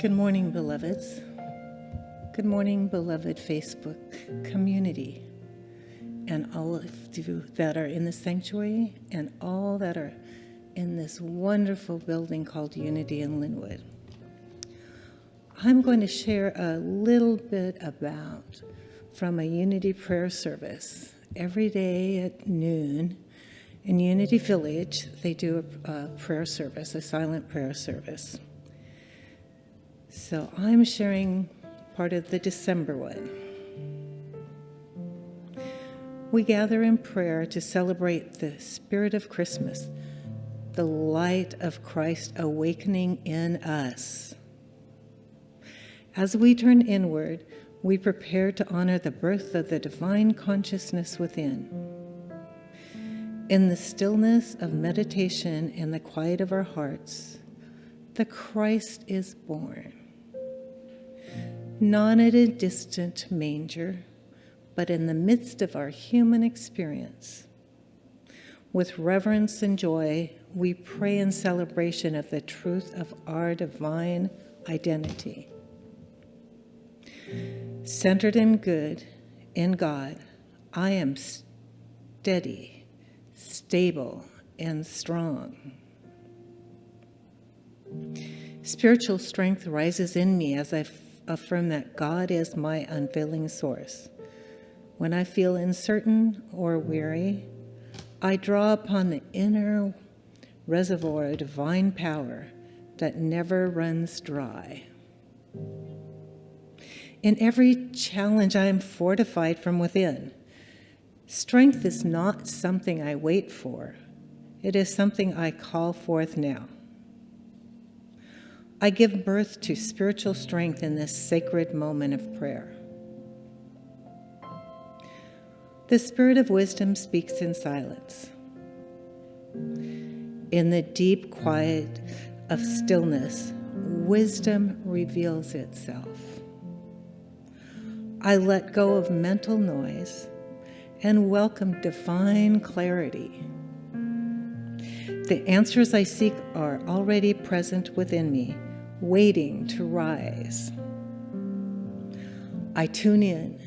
Good morning, beloveds. Good morning, beloved Facebook community, and all of you that are in the sanctuary and all that are in this wonderful building called Unity in Lynnwood. I'm going to share a little bit from a Unity prayer service. Every day at noon in Unity Village, they do a prayer service, a silent prayer service. So I'm sharing part of the December one. We gather in prayer to celebrate the spirit of Christmas, the light of Christ awakening in us. As we turn inward, we prepare to honor the birth of the divine consciousness within. In the stillness of meditation and the quiet of our hearts, the Christ is born. Not at a distant manger, but in the midst of our human experience. With reverence and joy, we pray in celebration of the truth of our divine identity. Centered in good, in God, I am steady, stable, and strong. Spiritual strength rises in me as I affirm that God is my unfailing source. When I feel uncertain or weary, I draw upon the inner reservoir of divine power that never runs dry. In every challenge, I am fortified from within. Strength is not something I wait for. It is something I call forth now. I give birth to spiritual strength in this sacred moment of prayer. The Spirit of wisdom speaks in silence. In the deep quiet of stillness, wisdom reveals itself. I let go of mental noise and welcome divine clarity. The answers I seek are already present within me, waiting to rise. I tune in,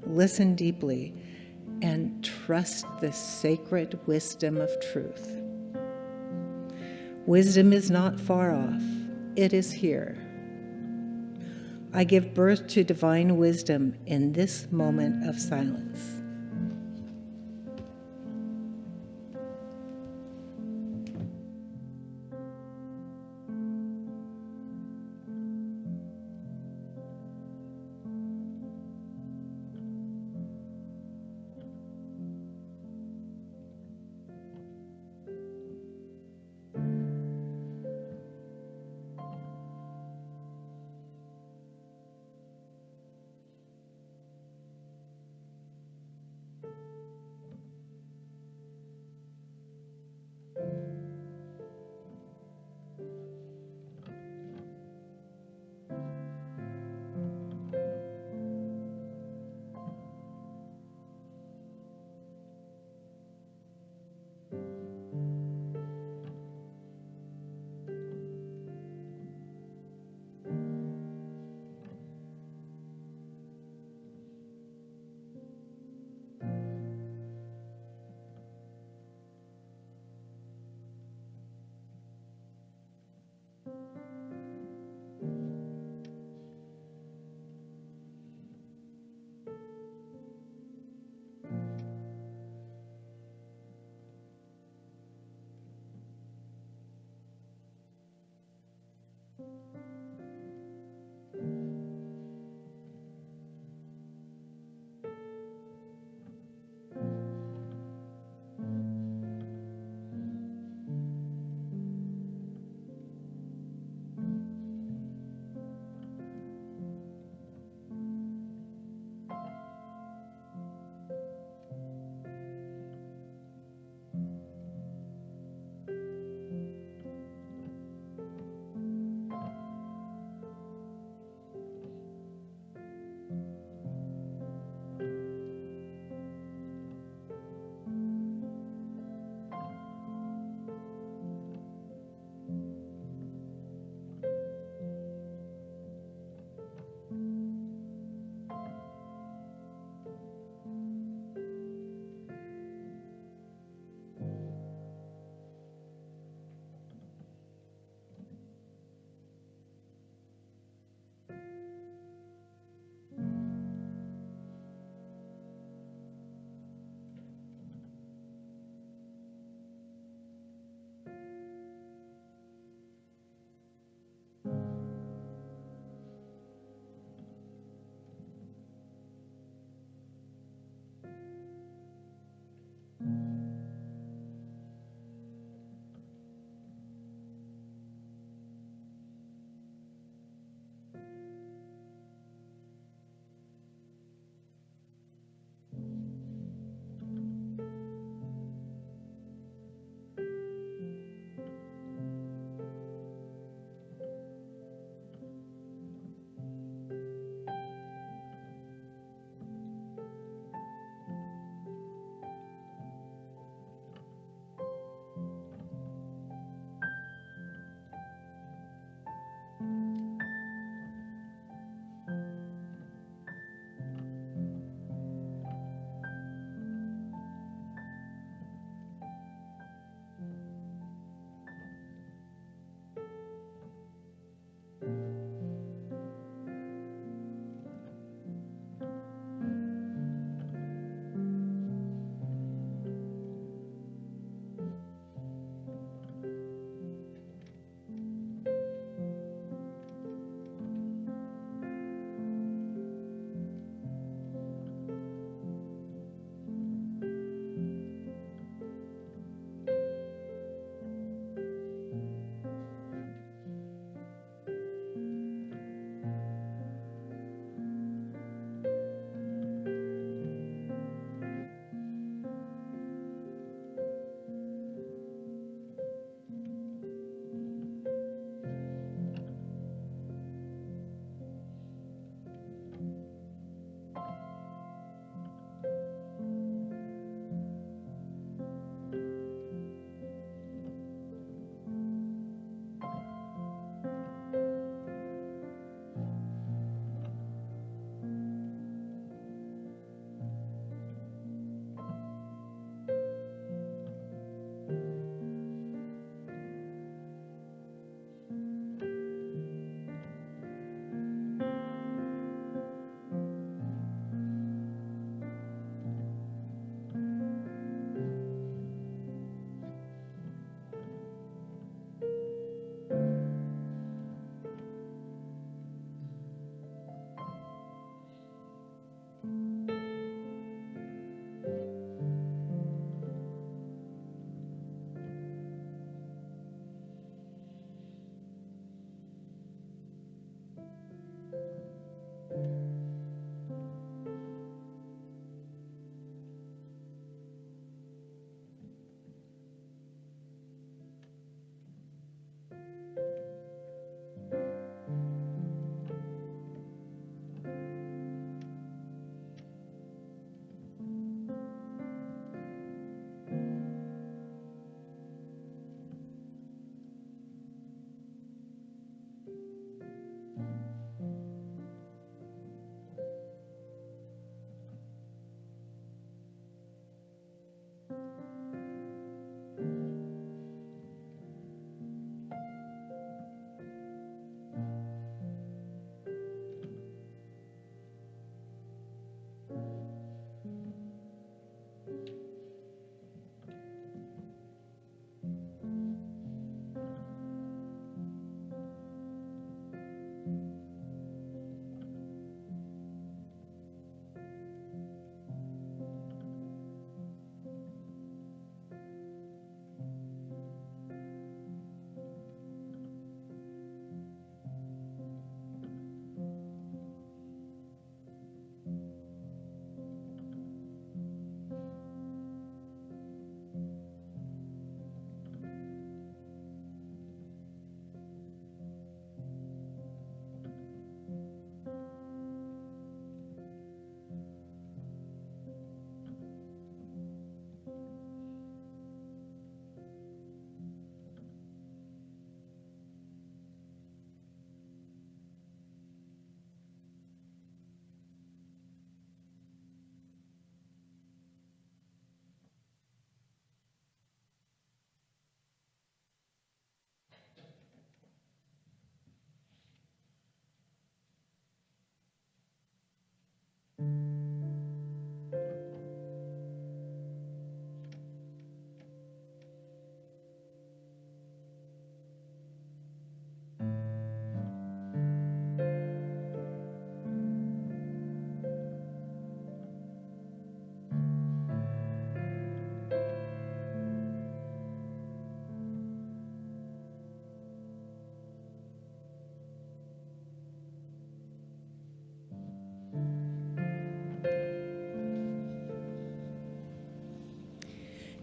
listen deeply, and trust the sacred wisdom of truth. Wisdom is not far off, it is here. I give birth to divine wisdom in this moment of silence.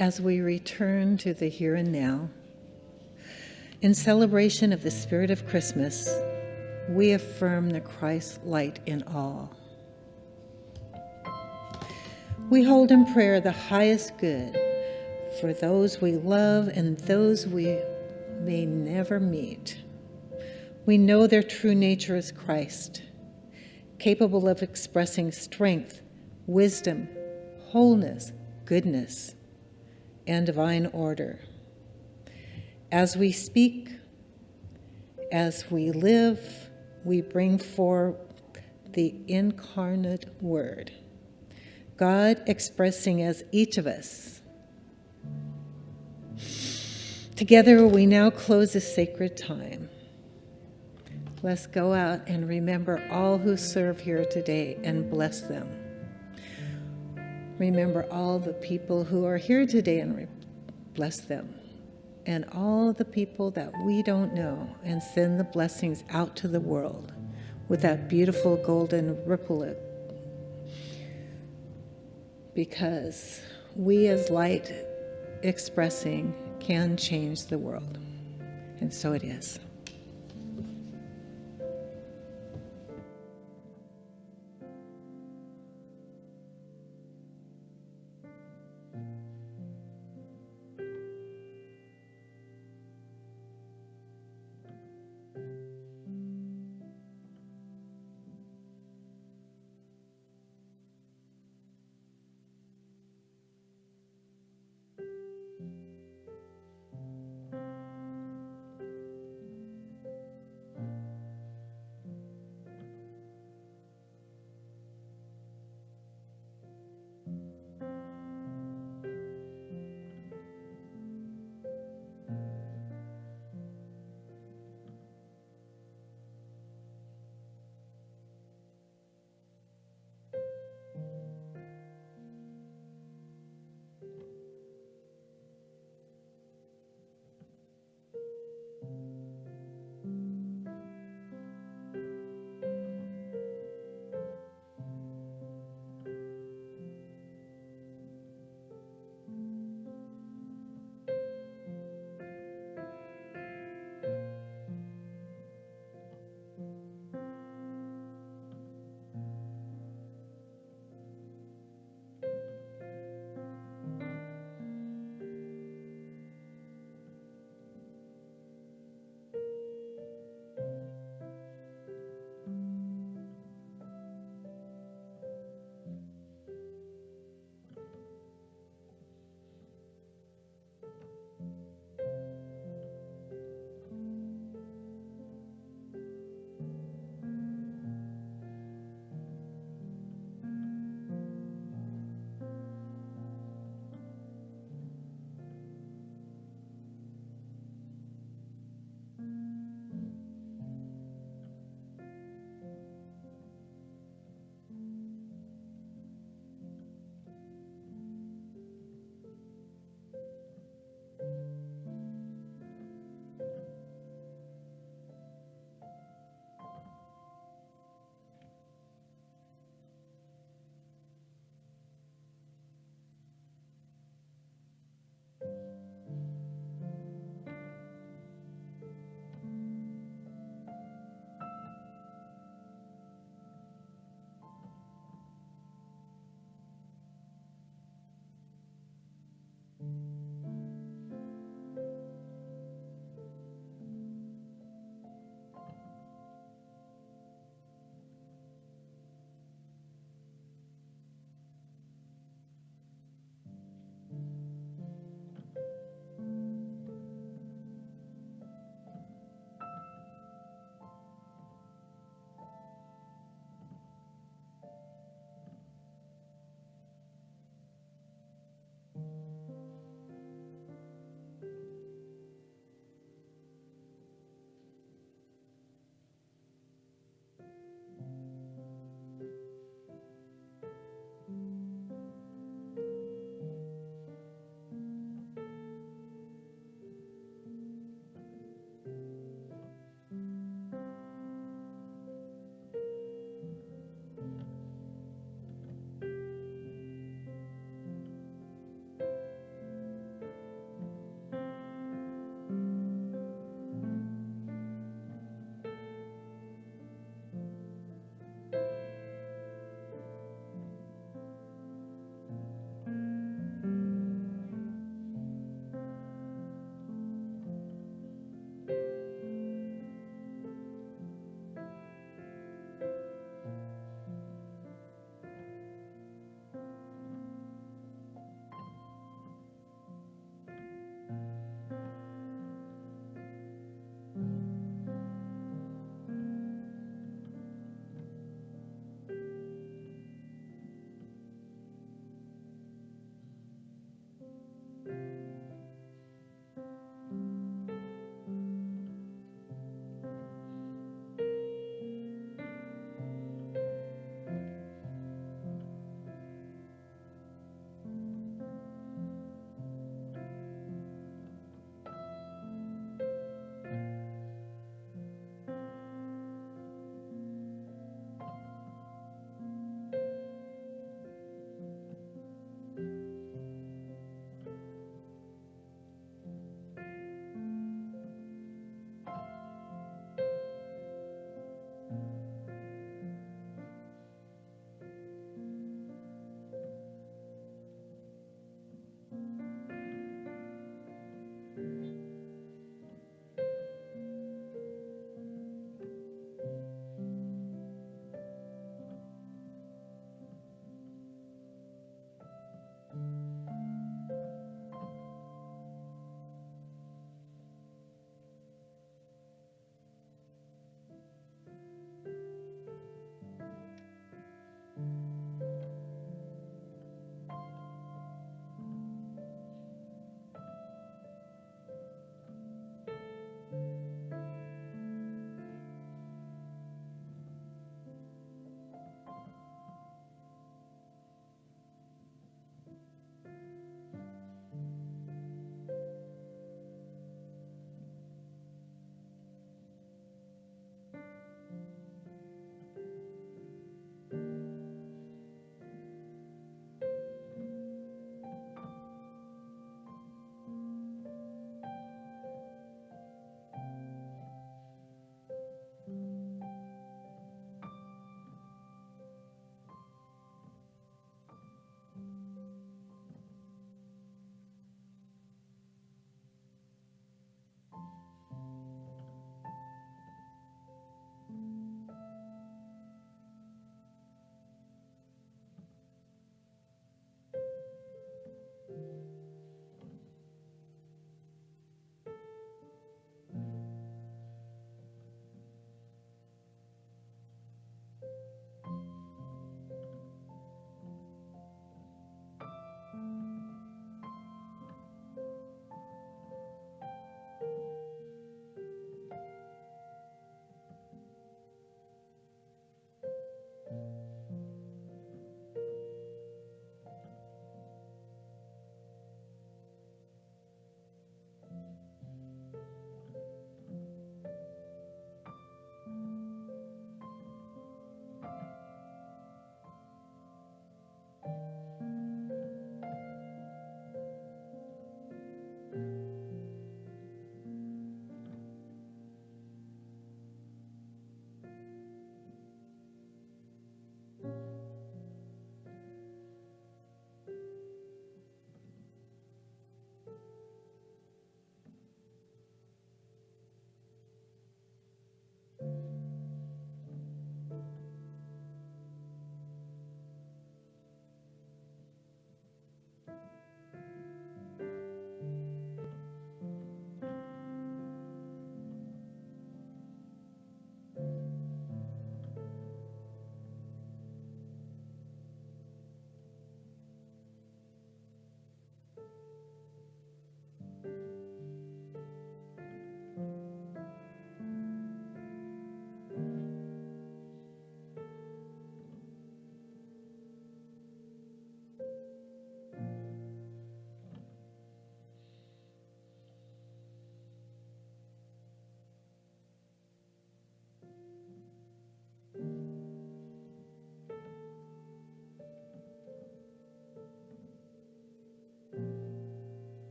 as we return to the here and now, in celebration of the spirit of Christmas, we affirm the Christ light in all. We hold in prayer the highest good for those we love and those we may never meet. We know their true nature is Christ, capable of expressing strength, wisdom, wholeness, goodness, and divine order. As we speak, as we live, we bring forth the incarnate Word, God expressing as each of us. Together, we now close this sacred time. Let's go out and remember all who serve here today and bless them. Remember all the people who are here today and bless them. And all the people that we don't know, and send the blessings out to the world with that beautiful golden ripple. Because we as light expressing can change the world. And so it is.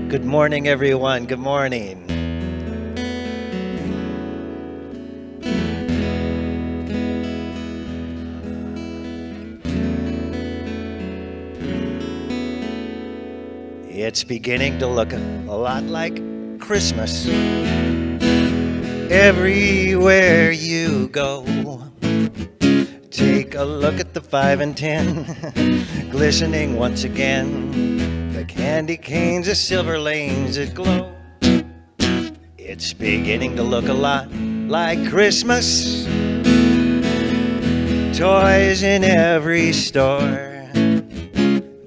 Good morning, everyone. Good morning. It's beginning to look a lot like Christmas everywhere you go. Take a look at the 5 and 10, glistening once again. The candy canes, the silver lanes that glow. It's beginning to look a lot like Christmas. Toys in every store.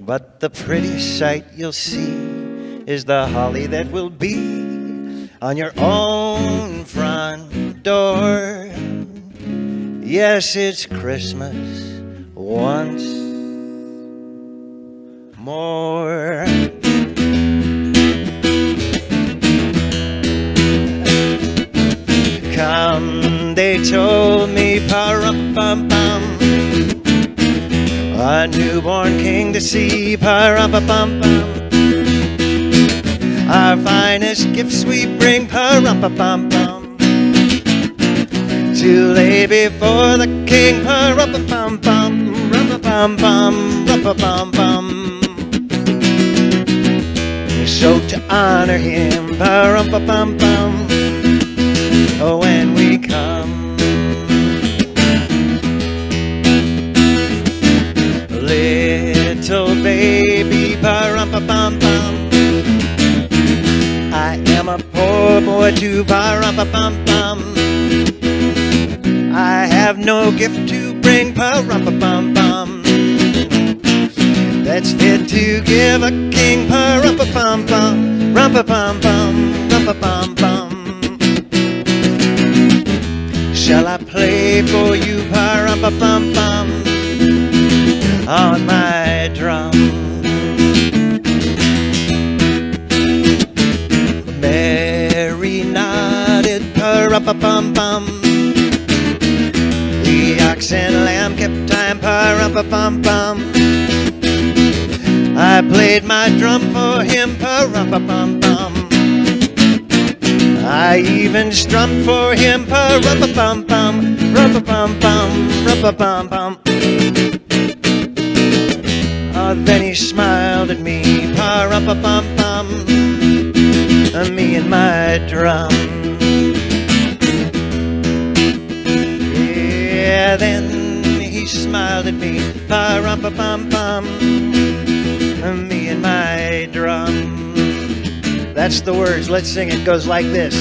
But the prettiest sight you'll see is the holly that will be on your own front door. Yes, it's Christmas once more. Come, they told me, pa-rum-pum-pum, a newborn king to see, pa-rum-pa-pum-pum. Our finest gifts we bring, pa-rum-pa-pum-pum, to lay before the king, pa-rum-pa-pum-pum, rum-pa-pum-pum, rum-pa-pum-pum. So to honor him, pa-rum-pa-pum-pum, oh, when we come. Little baby, pa-rum-pa-pum-pum, I am a poor boy too, pa-rum-pa-pum-pum. I have no gift to bring, pa-rum-pa-pum-pum, that's fit to give a king, pa-rum-pa-pum-pum, rum-pa-pum-pum, rum-pa-pum-pum. Shall I play for you, pa-rum-pa-pum-pum, on my drum? Mary nodded, pa-rum-pa-pum-pum. The ox and lamb kept time, pa-rum-pa-pum-pum. I played my drum for him, pa-rum-pa-pum-pum. I even strummed for him, pa-rum-pa-pum-pum, rum-pa-pum-pum, rum-pa-pum-pum. Then he smiled at me, pa-rum-pa-pum-pum, me and my drum. Yeah, then he smiled at me, pa-rum-pa-pum-pum, me and my drum. That's the words, let's sing it, goes like this.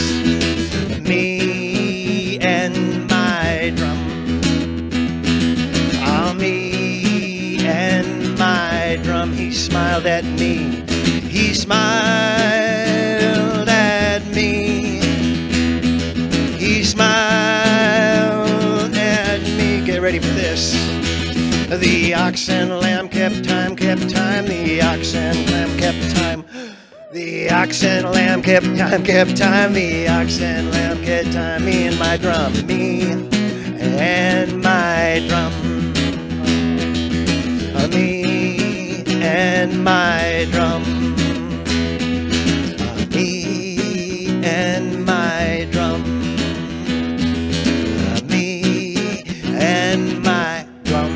Me and my drum. Me and my drum. He smiled at me. He smiled at me. He smiled at me. Get ready for this. The ox and lamb kept time, kept time. The ox and lamb kept time. The ox and lamb kept time, kept time. The ox and lamb kept time. Me and my drum. Me and my drum. Me and my drum. Me and my drum. Me and my drum.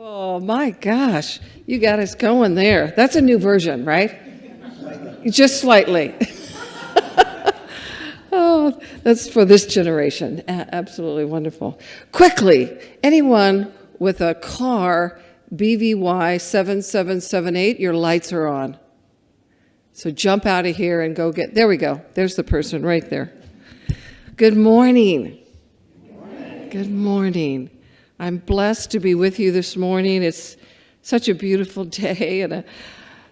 Oh my gosh, you got us going there. That's a new version, right? Just slightly. Oh, that's for this generation. Absolutely wonderful. Quickly, anyone with a car BVY 7778, your lights are on. So jump out of here and go get, there we go. There's the person right there. Good morning. Good morning. Good morning. I'm blessed to be with you this morning. It's such a beautiful day and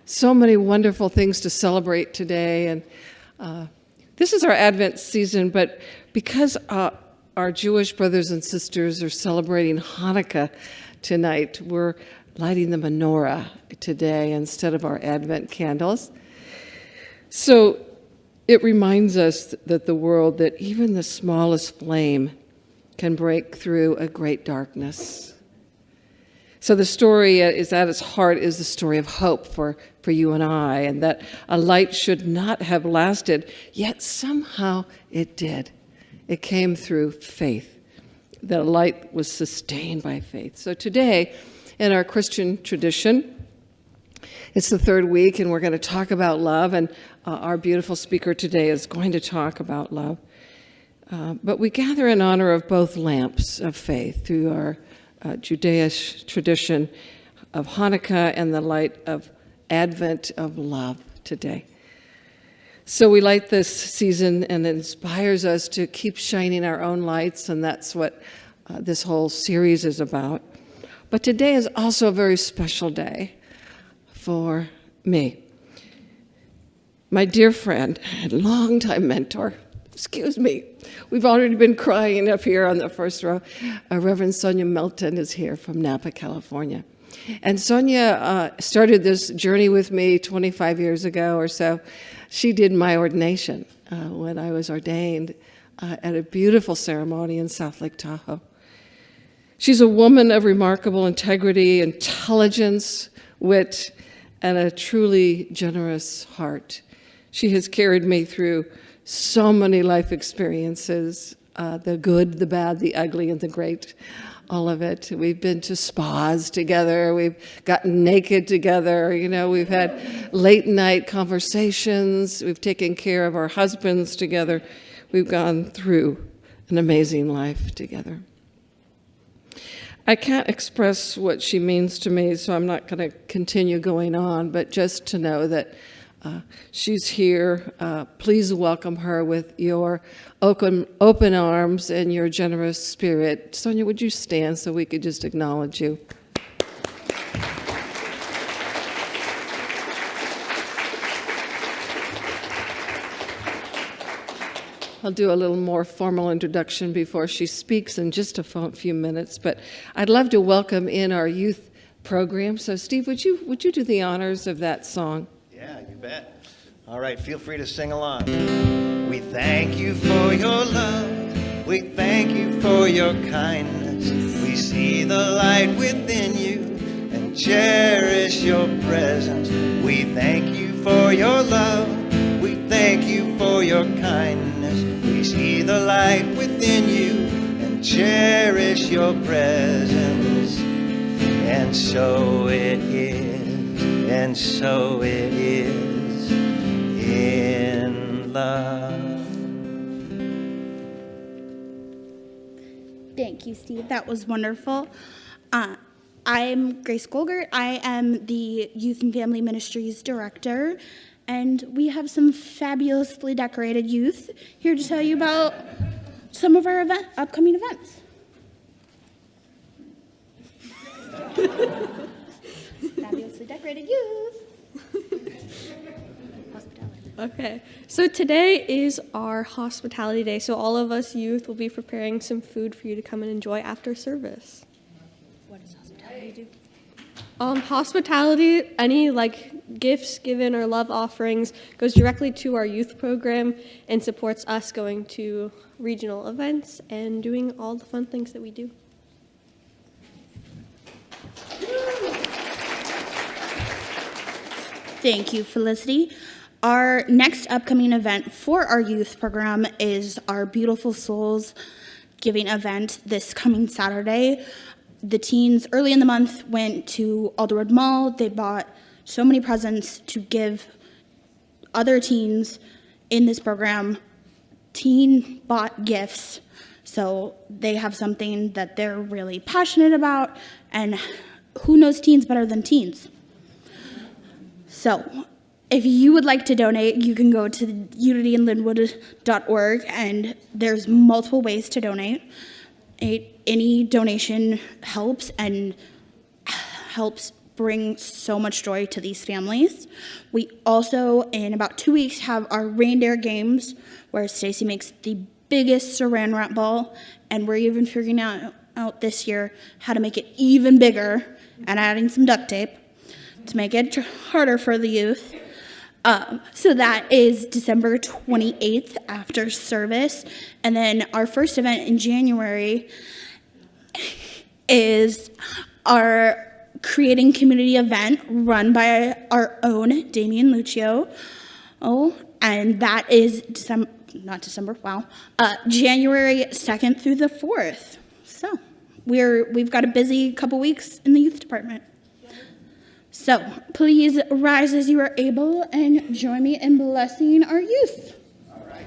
so many wonderful things to celebrate today. And this is our Advent season, but because our Jewish brothers and sisters are celebrating Hanukkah tonight, we're lighting the menorah today instead of our Advent candles. So it reminds us that the world, that even the smallest flame can break through a great darkness. So the story is at its heart is the story of hope for you and I, and that a light should not have lasted, yet somehow it did. It came through faith. That a light was sustained by faith. So today, in our Christian tradition, it's the third week, and we're going to talk about love, and our beautiful speaker today is going to talk about love. But we gather in honor of both lamps of faith through our Judaic tradition of Hanukkah and the light of Advent of love today. So we light this season, and it inspires us to keep shining our own lights, and that's what this whole series is about. But today is also a very special day for me. My dear friend and longtime mentor, excuse me, we've already been crying up here on the first row. Reverend Sonya Milton is here from Napa, California. And Sonya started this journey with me 25 years ago or so. She did my ordination when I was ordained at a beautiful ceremony in South Lake Tahoe. She's a woman of remarkable integrity, intelligence, wit, and a truly generous heart. She has carried me through so many life experiences, the good, the bad, the ugly, and the great, all of it. We've been to spas together. We've gotten naked together. You know, we've had late night conversations. We've taken care of our husbands together. We've gone through an amazing life together. I can't express what she means to me, so I'm not going to continue going on, but just to know that she's here. Please welcome her with your open arms and your generous spirit. Sonya, would you stand so we could just acknowledge you? I'll do a little more formal introduction before she speaks in just a few minutes, but I'd love to welcome in our youth program. So Steve, would you do the honors of that song? Yeah, you bet. All right, feel free to sing along. We thank you for your love. We thank you for your kindness. We see the light within you and cherish your presence. We thank you for your love. We thank you for your kindness. We see the light within you and cherish your presence. And so it is, and so it is in love. Thank you, Steve. That was wonderful. I'm Grace Golgert. I am the Youth and Family Ministries Director, and we have some fabulously decorated youth here to tell you about some of our upcoming events. Fabulously decorated youth. Okay, so today is our hospitality day, so all of us youth will be preparing some food for you to come and enjoy after service. What does hospitality do? Hospitality, any gifts given or love offerings, goes directly to our youth program and supports us going to regional events and doing all the fun things that we do. Thank you, Felicity. Our next upcoming event for our youth program is our Beautiful Souls Giving event this coming Saturday. The teens early in the month went to Alderwood Mall. They bought so many presents to give other teens in this program. Teen bought gifts, so they have something that they're really passionate about, and who knows teens better than teens? So if you would like to donate, you can go to unityinlynnwood.org, and there's multiple ways to donate. Any donation helps and helps bring so much joy to these families. We also, in about 2 weeks, have our reindeer games where Stacy makes the biggest saran wrap ball, and we're even figuring out this year how to make it even bigger and adding some duct tape to make it harder for the youth. So that is December 28th after service. And then our first event in January is our Creating Community event run by our own Damian Lucio. And that is January 2nd through the 4th. So we've got a busy couple weeks in the youth department. So please rise as you are able and join me in blessing our youth. All right.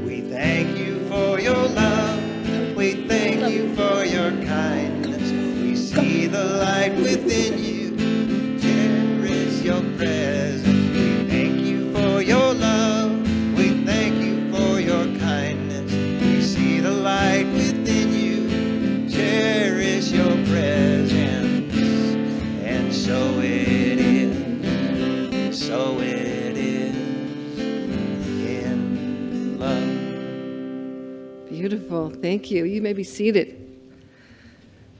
We thank you for your love. We thank you for your kindness. We see the light within you. Cherish your presence. We thank you for your love. We thank you for your kindness. We see the light within you. Cherish your presence, and so it is, so it is in love. Beautiful. Thank you. You may be seated.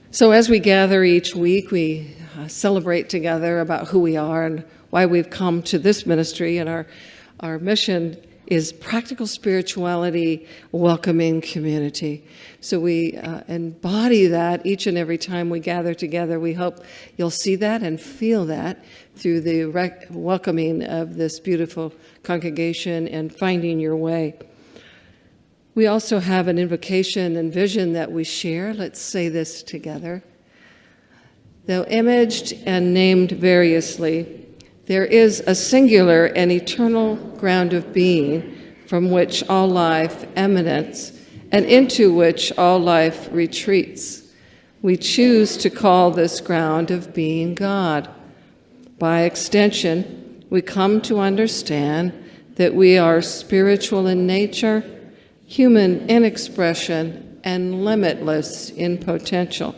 So as we gather each week, we celebrate together about who we are and why we've come to this ministry, and our mission is practical spirituality, welcoming community. So we embody that each and every time we gather together. We hope you'll see that and feel that through the welcoming of this beautiful congregation and finding your way. We also have an invocation and vision that we share. Let's say this together. Though imaged and named variously, there is a singular and eternal ground of being from which all life emanates and into which all life retreats. We choose to call this ground of being God. By extension, we come to understand that we are spiritual in nature, human in expression, and limitless in potential.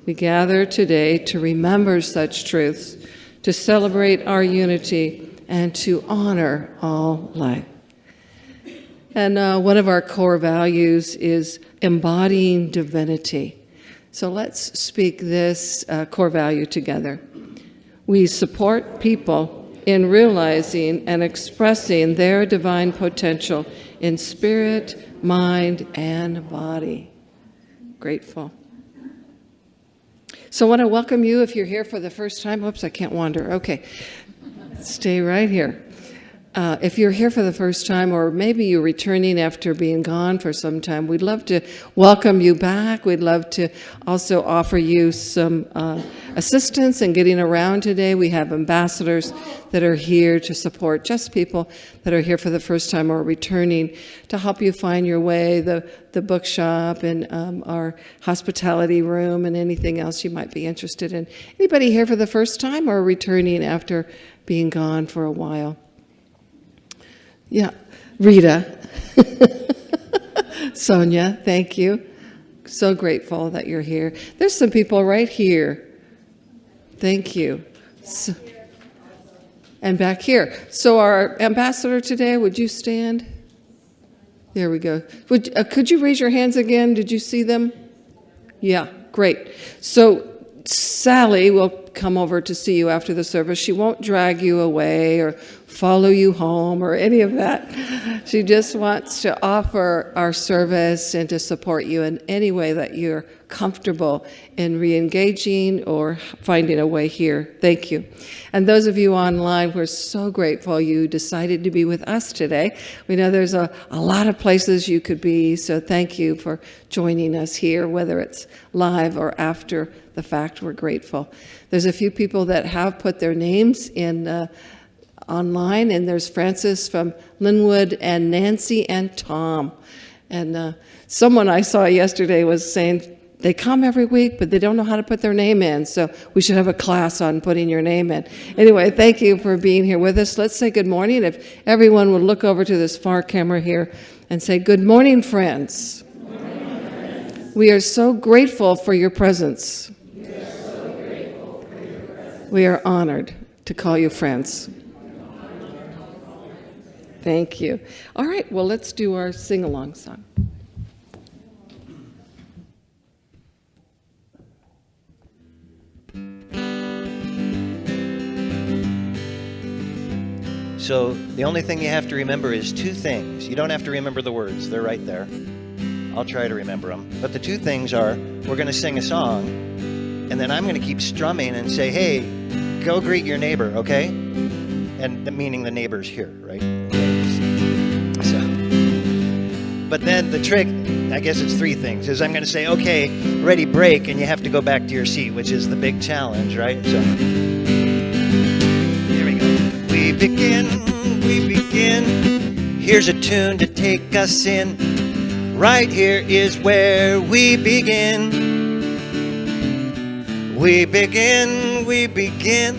We gather today to remember such truths, to celebrate our unity, and to honor all life. And one of our core values is embodying divinity. So let's speak this core value together. We support people in realizing and expressing their divine potential in spirit, mind, and body. Grateful. So I want to welcome you if you're here for the first time. Oops, I can't wander. Okay, stay right here. If you're here for the first time, or maybe you're returning after being gone for some time, we'd love to welcome you back. We'd love to also offer you some assistance in getting around today. We have ambassadors that are here to support just people that are here for the first time or returning to help you find your way, the bookshop and our hospitality room and anything else you might be interested in. Anybody here for the first time or returning after being gone for a while? Yeah, Rita. Sonya, thank you. So grateful that you're here. There's some people right here. Thank you. And back here. So our ambassador today, would you stand? There we go. Could you raise your hands again? Did you see them? Yeah, great. So Sally will come over to see you after the service. She won't drag you away or follow you home or any of that. She just wants to offer our service and to support you in any way that you're comfortable in re-engaging or finding a way here. Thank you. And those of you online, we're so grateful you decided to be with us today. We know there's a lot of places you could be, so thank you for joining us here, whether it's live or after the fact. We're grateful. There's a few people that have put their names in online, and there's Francis from Lynnwood and Nancy and Tom. And someone I saw yesterday was saying they come every week, but they don't know how to put their name in, so we should have a class on putting your name in. Anyway, thank you for being here with us. Let's say good morning. If everyone would look over to this far camera here and say, good morning, friends. Good morning, friends. We are so grateful for your presence. We are honored to call you friends. Thank you. All right, well, let's do our sing-along song. So the only thing you have to remember is two things. You don't have to remember the words. They're right there. I'll try to remember them. But the two things are, we're going to sing a song, and then I'm going to keep strumming and say, hey, go greet your neighbor, okay? And meaning the neighbor's here, right? So, but then the trick, I guess it's three things, is I'm going to say, okay, ready, break, and you have to go back to your seat, which is the big challenge, right? So, here we go. We begin, here's a tune to take us in. Right here is where we begin. We begin,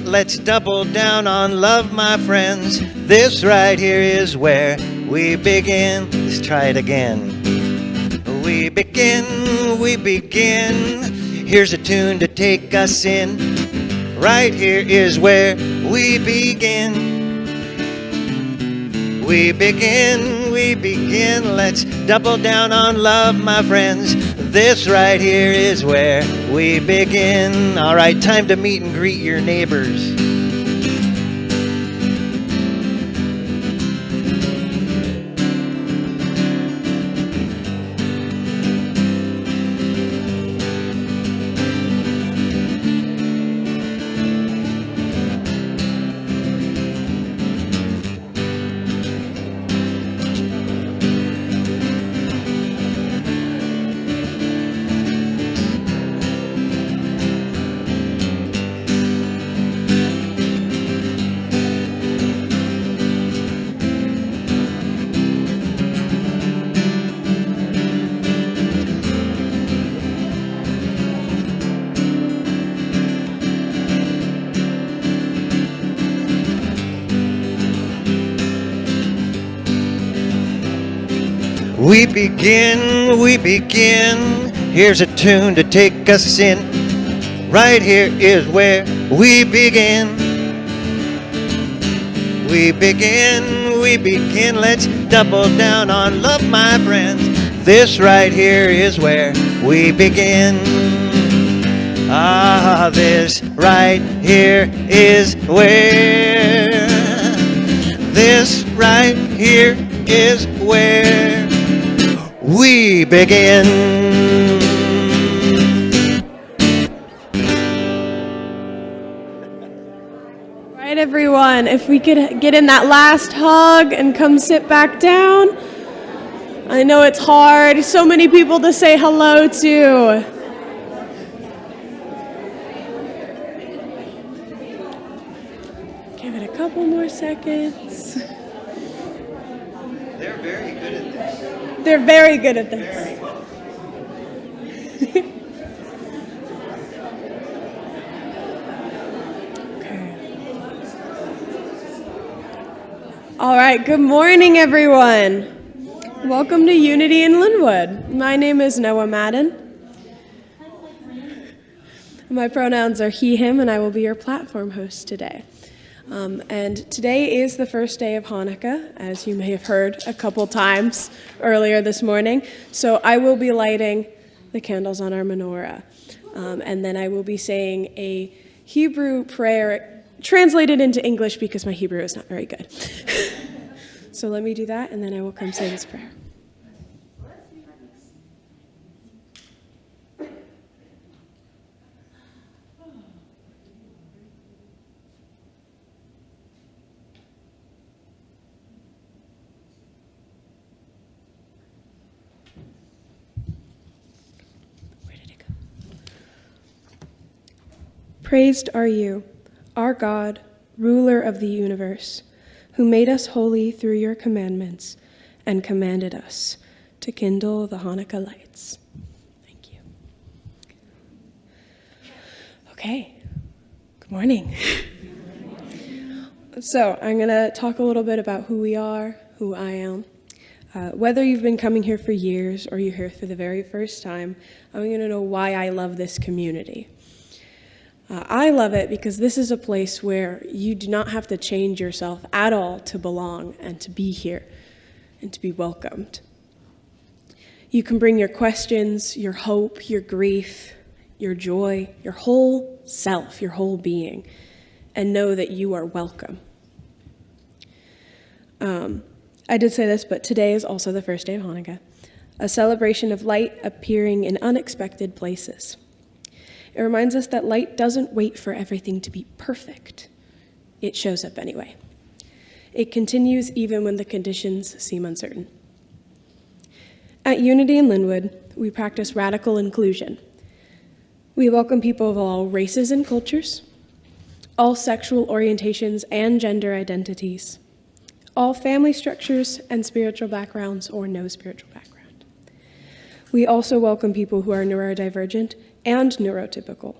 let's double down on love, my friends. This right here is where we begin. Let's try it again. We begin, here's a tune to take us in. Right here is where we begin. We begin, let's double down on love, my friends. This right here is where we begin. All right, time to meet and greet your neighbors. We begin, here's a tune to take us in. Right here is where we begin. We begin, let's double down on love, my friends. This right here is where we begin. Ah, this right here is where. This right here is where we begin. All right, everyone, if we could get in that last hug and come sit back down. I know it's hard. So many people to say hello to. Give it a couple more seconds. They're very good at this. They're very good at this. Okay. All right, good morning, everyone. Welcome to Unity in Lynnwood. My name is Noah Madden. My pronouns are he, him, and I will be your platform host today. And today is the first day of Hanukkah, as you may have heard a couple times earlier this morning. So I will be lighting the candles on our menorah. And then I will be saying a Hebrew prayer translated into English because my Hebrew is not very good. So let me do that, and then I will come say this prayer. Praised are you, our God, ruler of the universe, who made us holy through your commandments and commanded us to kindle the Hanukkah lights. Thank you. Okay, good morning. So I'm going to talk a little bit about who we are, who I am. Whether you've been coming here for years or you're here for the very first time, I'm going to know why I love this community. I love it because this is a place where you do not have to change yourself at all to belong and to be here and to be welcomed. You can bring your questions, your hope, your grief, your joy, your whole self, your whole being, and know that you are welcome. I did say this, but today is also the first day of Hanukkah, a celebration of light appearing in unexpected places. It reminds us that light doesn't wait for everything to be perfect. It shows up anyway. It continues even when the conditions seem uncertain. At Unity in Lynnwood, we practice radical inclusion. We welcome people of all races and cultures, all sexual orientations and gender identities, all family structures and spiritual backgrounds or no spiritual background. We also welcome people who are neurodivergent and neurotypical,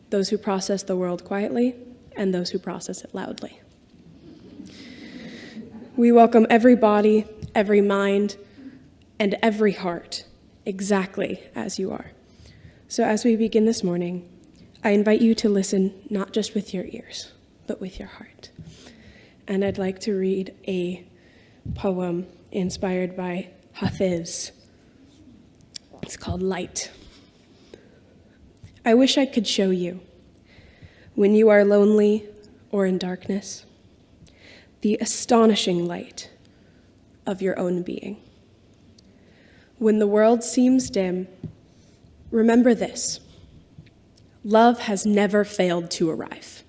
those who process the world quietly and those who process it loudly. We welcome every body, every mind, and every heart exactly as you are. So as we begin this morning, I invite you to listen not just with your ears, but with your heart. And I'd like to read a poem inspired by Hafiz. It's called Light. I wish I could show you, when you are lonely or in darkness, the astonishing light of your own being. When the world seems dim, remember this: love has never failed to arrive.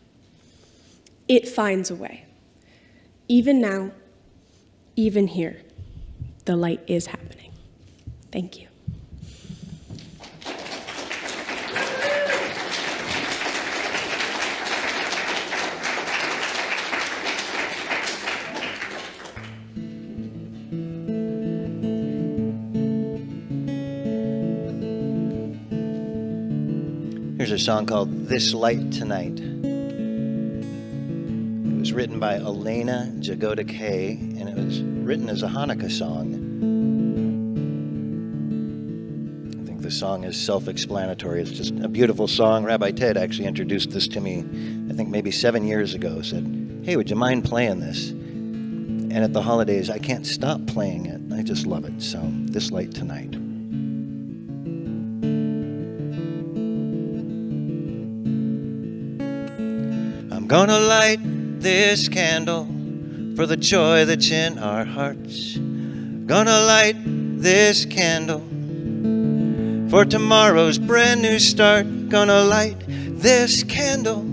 It finds a way. Even now, even here, the light is happening. Thank you. Here's a song called This Light Tonight. It was written by Elena Jagoda Kay, and it was written as a Hanukkah song. I think the song is self-explanatory. It's just a beautiful song. Rabbi Ted actually introduced this to me, I think maybe 7 years ago. Said, hey, would you mind playing this? And at the holidays, I can't stop playing it. I just love it. So, This Light Tonight. I'm gonna light this candle for the joy that's in our hearts. Gonna light this candle for tomorrow's brand new start. Gonna light this candle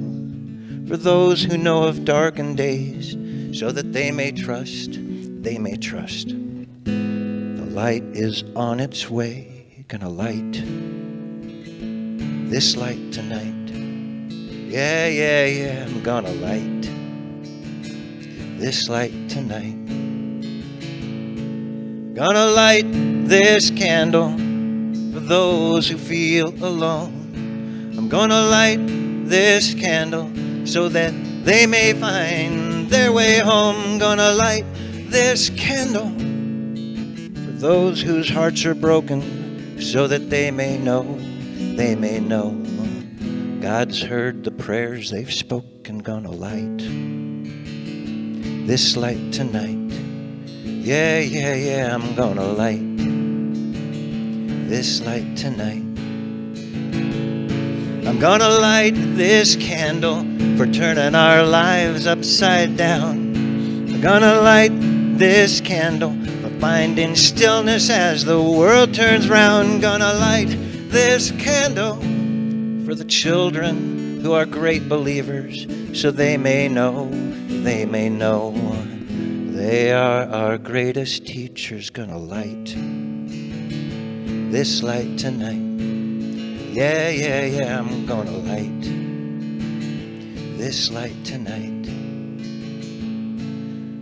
for those who know of darkened days, so that they may trust, they may trust. The light is on its way. Gonna light this light tonight. Yeah, yeah, yeah, I'm gonna light this light tonight. Gonna light this candle for those who feel alone. I'm gonna light this candle so that they may find their way home. Gonna light this candle for those whose hearts are broken, so that they may know God's heard the prayers they've spoken. Gonna light this light tonight. Yeah, yeah, yeah, I'm gonna light this light tonight. I'm gonna light this candle for turning our lives upside down. I'm gonna light this candle for finding stillness as the world turns round. Gonna light this candle for the children who are great believers, so they may know they are our greatest teachers. Gonna light this light tonight. Yeah, yeah, yeah, I'm gonna light this light tonight.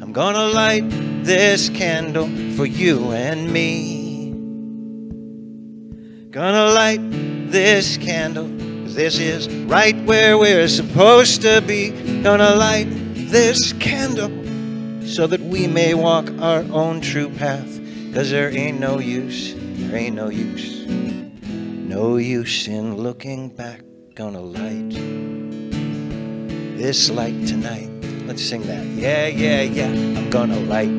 I'm gonna light this candle for you and me. Gonna light this candle, 'cause this is right where we're supposed to be. Gonna light this candle so that we may walk our own true path. 'Cause there ain't no use in looking back. Gonna light this light tonight. Let's sing that. Yeah, yeah, yeah. I'm gonna light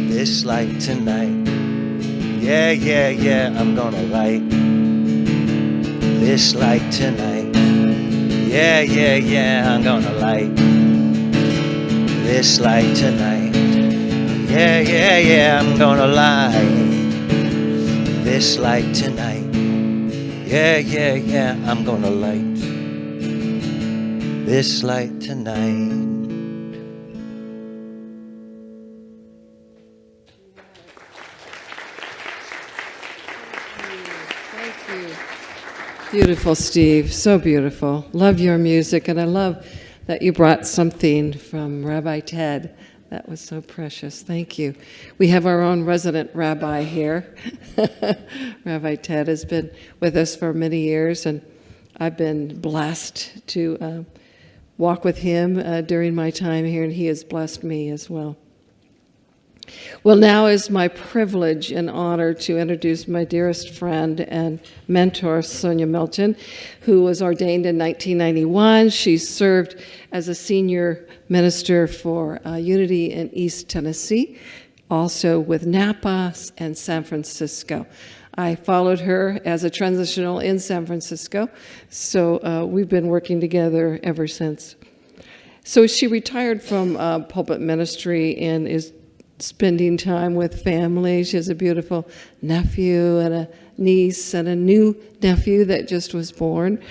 this light tonight. Yeah, yeah, yeah. I'm gonna light this light tonight. Yeah, yeah, yeah. I'm gonna light this light tonight. Yeah, yeah, yeah, I'm gonna light this light tonight. Yeah, yeah, yeah, I'm gonna light this light tonight. Beautiful, Steve. So beautiful. Love your music, and I love that you brought something from Rabbi Ted. That was so precious. Thank you. We have our own resident rabbi here. Rabbi Ted has been with us for many years, and I've been blessed to walk with him during my time here, and he has blessed me as well. Well, now is my privilege and honor to introduce my dearest friend and mentor, Sonya Milton, who was ordained in 1991. She served as a senior minister for Unity in East Tennessee, also with Napa and San Francisco. I followed her as a transitional in San Francisco, so we've been working together ever since. So she retired from pulpit ministry and is spending time with family. She has a beautiful nephew and a niece and a new nephew that just was born.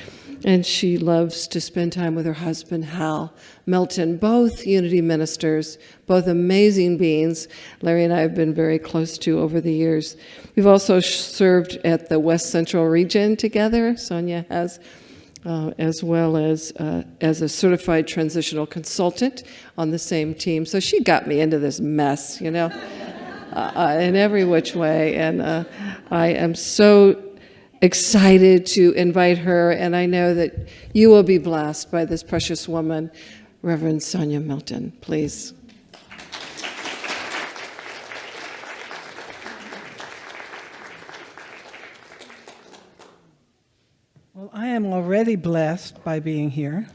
And she loves to spend time with her husband, Hal Milton, both Unity ministers, both amazing beings. Larry and I have been very close to over the years. We've also served at the West Central region together. Sonya has, as well as a certified transitional consultant on the same team. So she got me into this mess, in every which way. And I am so excited to invite her, and I know that you will be blessed by this precious woman, Reverend Sonya Milton. Please. Well, I am already blessed by being here.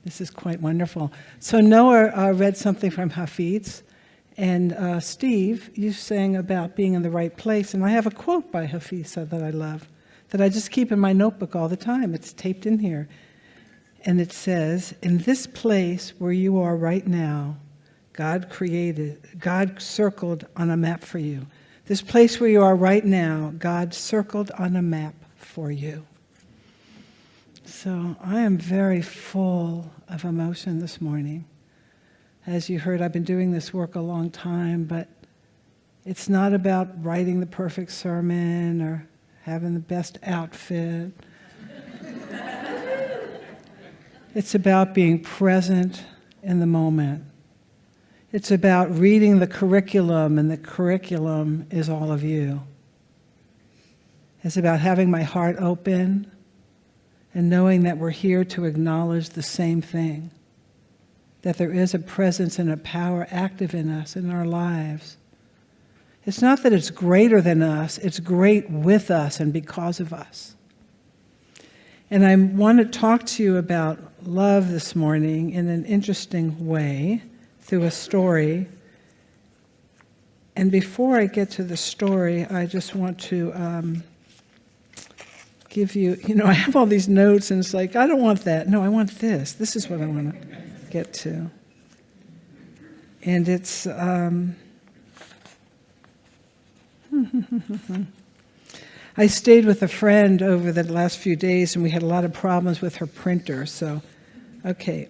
This is quite wonderful. So Noah read something from Hafid's, and Steve, you sang about being in the right place, and I have a quote by Hafid's that I love, that I just keep in my notebook all the time. It's taped in here. And it says, "In this place where you are right now, God circled on a map for you. This place where you are right now, God circled on a map for you." So I am very full of emotion this morning. As you heard, I've been doing this work a long time, but it's not about writing the perfect sermon or having the best outfit. It's about being present in the moment. It's about reading the curriculum, and the curriculum is all of you. It's about having my heart open and knowing that we're here to acknowledge the same thing, that there is a presence and a power active in us, in our lives. It's not that it's greater than us, it's great with us and because of us. And I want to talk to you about love this morning in an interesting way through a story. And before I get to the story, I just want to give you, I have all these notes and it's like, I don't want that. No, I want this. This is what I want to get to. And it's, I stayed with a friend over the last few days, and we had a lot of problems with her printer. So, okay.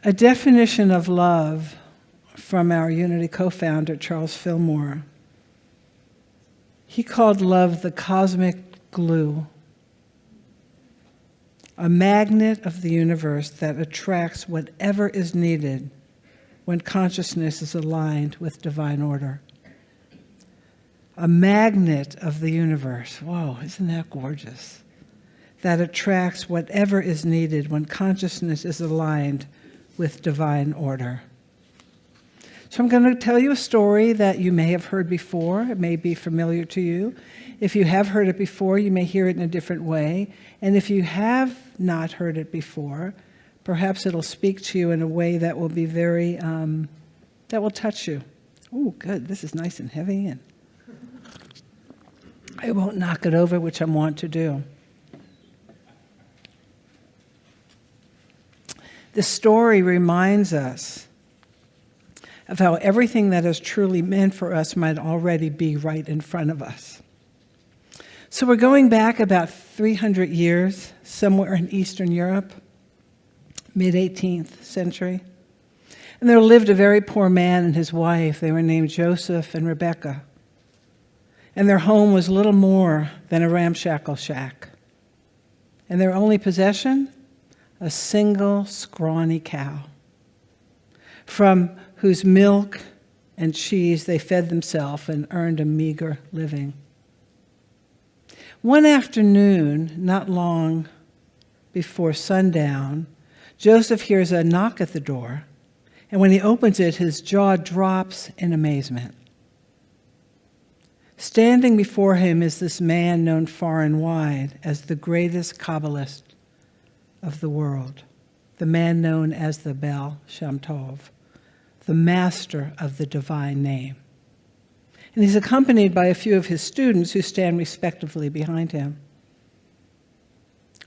A definition of love from our Unity co-founder, Charles Fillmore. He called love the cosmic glue, a magnet of the universe that attracts whatever is needed when consciousness is aligned with divine order. A magnet of the universe. Whoa, isn't that gorgeous? That attracts whatever is needed when consciousness is aligned with divine order. So I'm going to tell you a story that you may have heard before. It may be familiar to you. If you have heard it before, you may hear it in a different way. And if you have not heard it before, perhaps it'll speak to you in a way that will be very, that will touch you. Oh, good. This is nice and heavy, and I won't knock it over, which I want to do. This story reminds us of how everything that is truly meant for us might already be right in front of us. So we're going back about 300 years, somewhere in Eastern Europe, mid-18th century. And there lived a very poor man and his wife. They were named Joseph and Rebecca. And their home was little more than a ramshackle shack. And their only possession? A single scrawny cow, from whose milk and cheese they fed themselves and earned a meager living. One afternoon, not long before sundown, Joseph hears a knock at the door, and when he opens it, his jaw drops in amazement. Standing before him is this man known far and wide as the greatest Kabbalist of the world, the man known as the Baal Shem Tov, the master of the divine name. And he's accompanied by a few of his students who stand respectively behind him.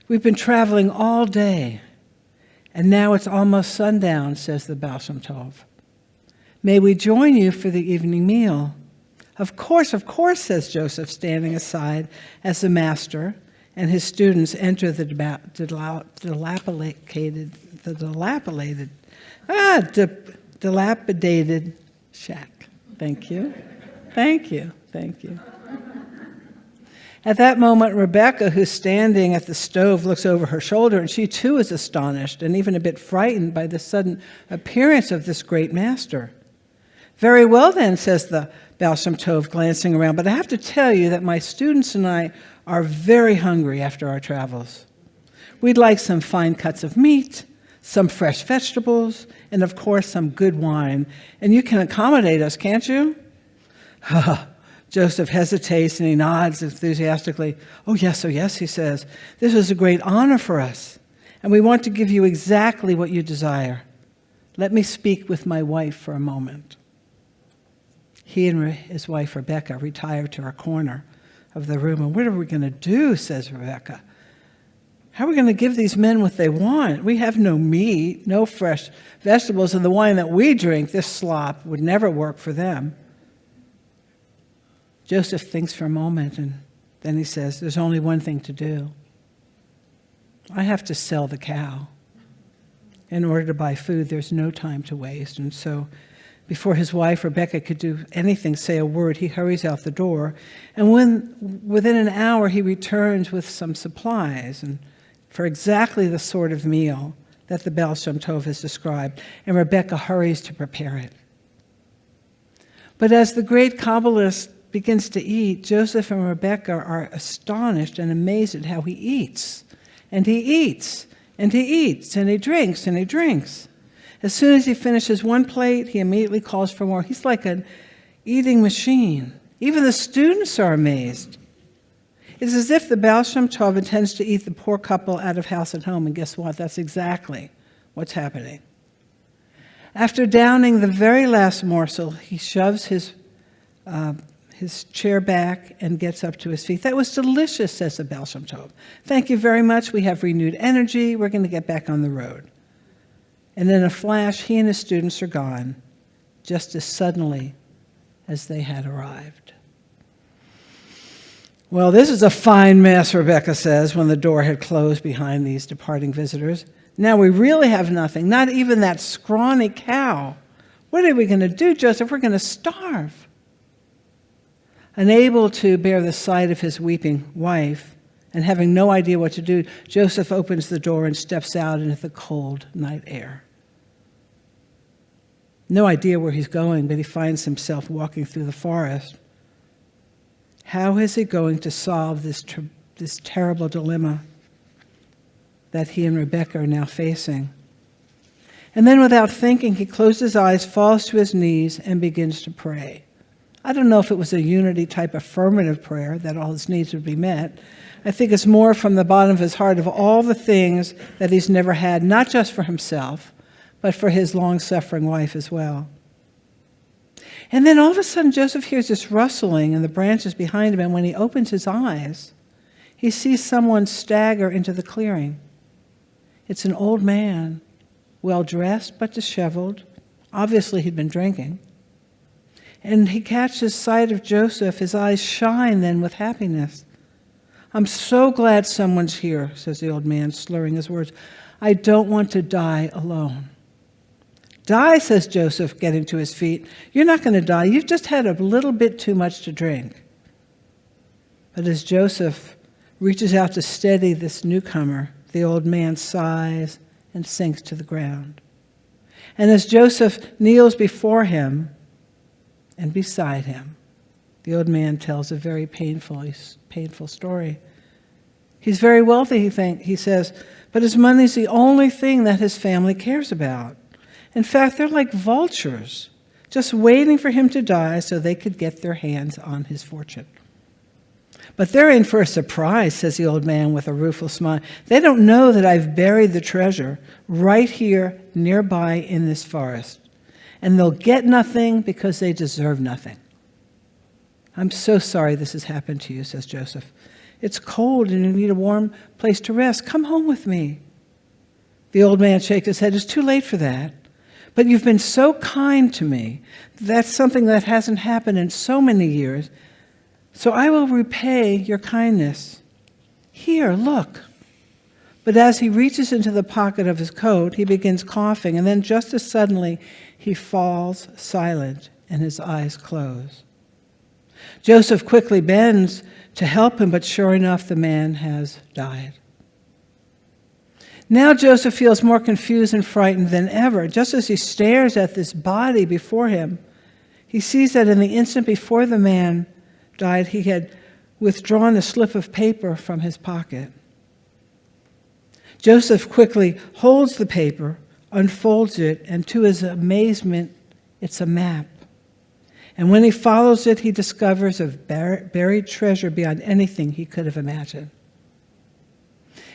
We've been traveling all day, and now it's almost sundown, says the Baal Shem Tov. May we join you for the evening meal? Of course, says Joseph, standing aside as the master and his students enter the dilapidated shack. Thank you. At that moment, Rebecca, who's standing at the stove, looks over her shoulder, and she too is astonished and even a bit frightened by the sudden appearance of this great master. Very well then, says the Baal Shem Tov, glancing around, but I have to tell you that my students and I are very hungry after our travels. We'd like some fine cuts of meat, some fresh vegetables, and of course some good wine. And you can accommodate us, can't you? Joseph hesitates and he nods enthusiastically. Oh yes, he says. This is a great honor for us, and we want to give you exactly what you desire. Let me speak with my wife for a moment. He and his wife, Rebecca, retire to a corner of the room. And what are we going to do, says Rebecca. How are we going to give these men what they want? We have no meat, no fresh vegetables, and the wine that we drink, this slop, would never work for them. Joseph thinks for a moment, and then he says, there's only one thing to do. I have to sell the cow. In order to buy food, there's no time to waste. And so before his wife, Rebecca, could do anything, say a word, he hurries out the door. And within an hour, he returns with some supplies and for exactly the sort of meal that the Baal Shem Tov has described. And Rebecca hurries to prepare it. But as the great Kabbalist begins to eat, Joseph and Rebecca are astonished and amazed at how he eats. And he eats, and he eats, and he drinks, and he drinks. As soon as he finishes one plate, he immediately calls for more. He's like an eating machine. Even the students are amazed. It's as if the Baal Shem Tov intends to eat the poor couple out of house and home, and guess what? That's exactly what's happening. After downing the very last morsel, he shoves his chair back and gets up to his feet. That was delicious, says the Baal Shem Tov. Thank you very much. We have renewed energy. We're going to get back on the road. And in a flash, he and his students are gone, just as suddenly as they had arrived. Well, this is a fine mess, Rebecca says, when the door had closed behind these departing visitors. Now we really have nothing, not even that scrawny cow. What are we going to do, Joseph? We're going to starve. Unable to bear the sight of his weeping wife, and having no idea what to do, Joseph opens the door and steps out into the cold night air. No idea where he's going, but he finds himself walking through the forest. How is he going to solve this terrible dilemma that he and Rebecca are now facing? And then without thinking, he closes his eyes, falls to his knees, and begins to pray. I don't know if it was a unity type affirmative prayer that all his needs would be met. I think it's more from the bottom of his heart of all the things that he's never had, not just for himself, but for his long-suffering wife as well. And then all of a sudden, Joseph hears this rustling in the branches behind him, and when he opens his eyes, he sees someone stagger into the clearing. It's an old man well-dressed but disheveled. Obviously, he'd been drinking. And he catches sight of Joseph. His eyes shine then with happiness. "I'm so glad someone's here," says the old man, slurring his words. "I don't want to die alone." "Die," says Joseph, getting to his feet. "You're not going to die. You've just had a little bit too much to drink." But as Joseph reaches out to steady this newcomer, the old man sighs and sinks to the ground. And as Joseph kneels before him and beside him, the old man tells a very painful story. He's very wealthy, he says, but his money's the only thing that his family cares about. In fact, they're like vultures, just waiting for him to die so they could get their hands on his fortune. "But they're in for a surprise," says the old man with a rueful smile. "They don't know that I've buried the treasure right here nearby in this forest. And they'll get nothing because they deserve nothing." "I'm so sorry this has happened to you," says Joseph. "It's cold and you need a warm place to rest. Come home with me." The old man shakes his head. "It's too late for that. But you've been so kind to me. That's something that hasn't happened in so many years. So I will repay your kindness. Here, look." But as he reaches into the pocket of his coat, he begins coughing, and then just as suddenly, he falls silent and his eyes close. Joseph quickly bends to help him, but sure enough, the man has died. Now Joseph feels more confused and frightened than ever. Just as he stares at this body before him, he sees that in the instant before the man died, he had withdrawn a slip of paper from his pocket. Joseph quickly holds the paper, unfolds it, and to his amazement, it's a map. And when he follows it, he discovers a buried treasure beyond anything he could have imagined.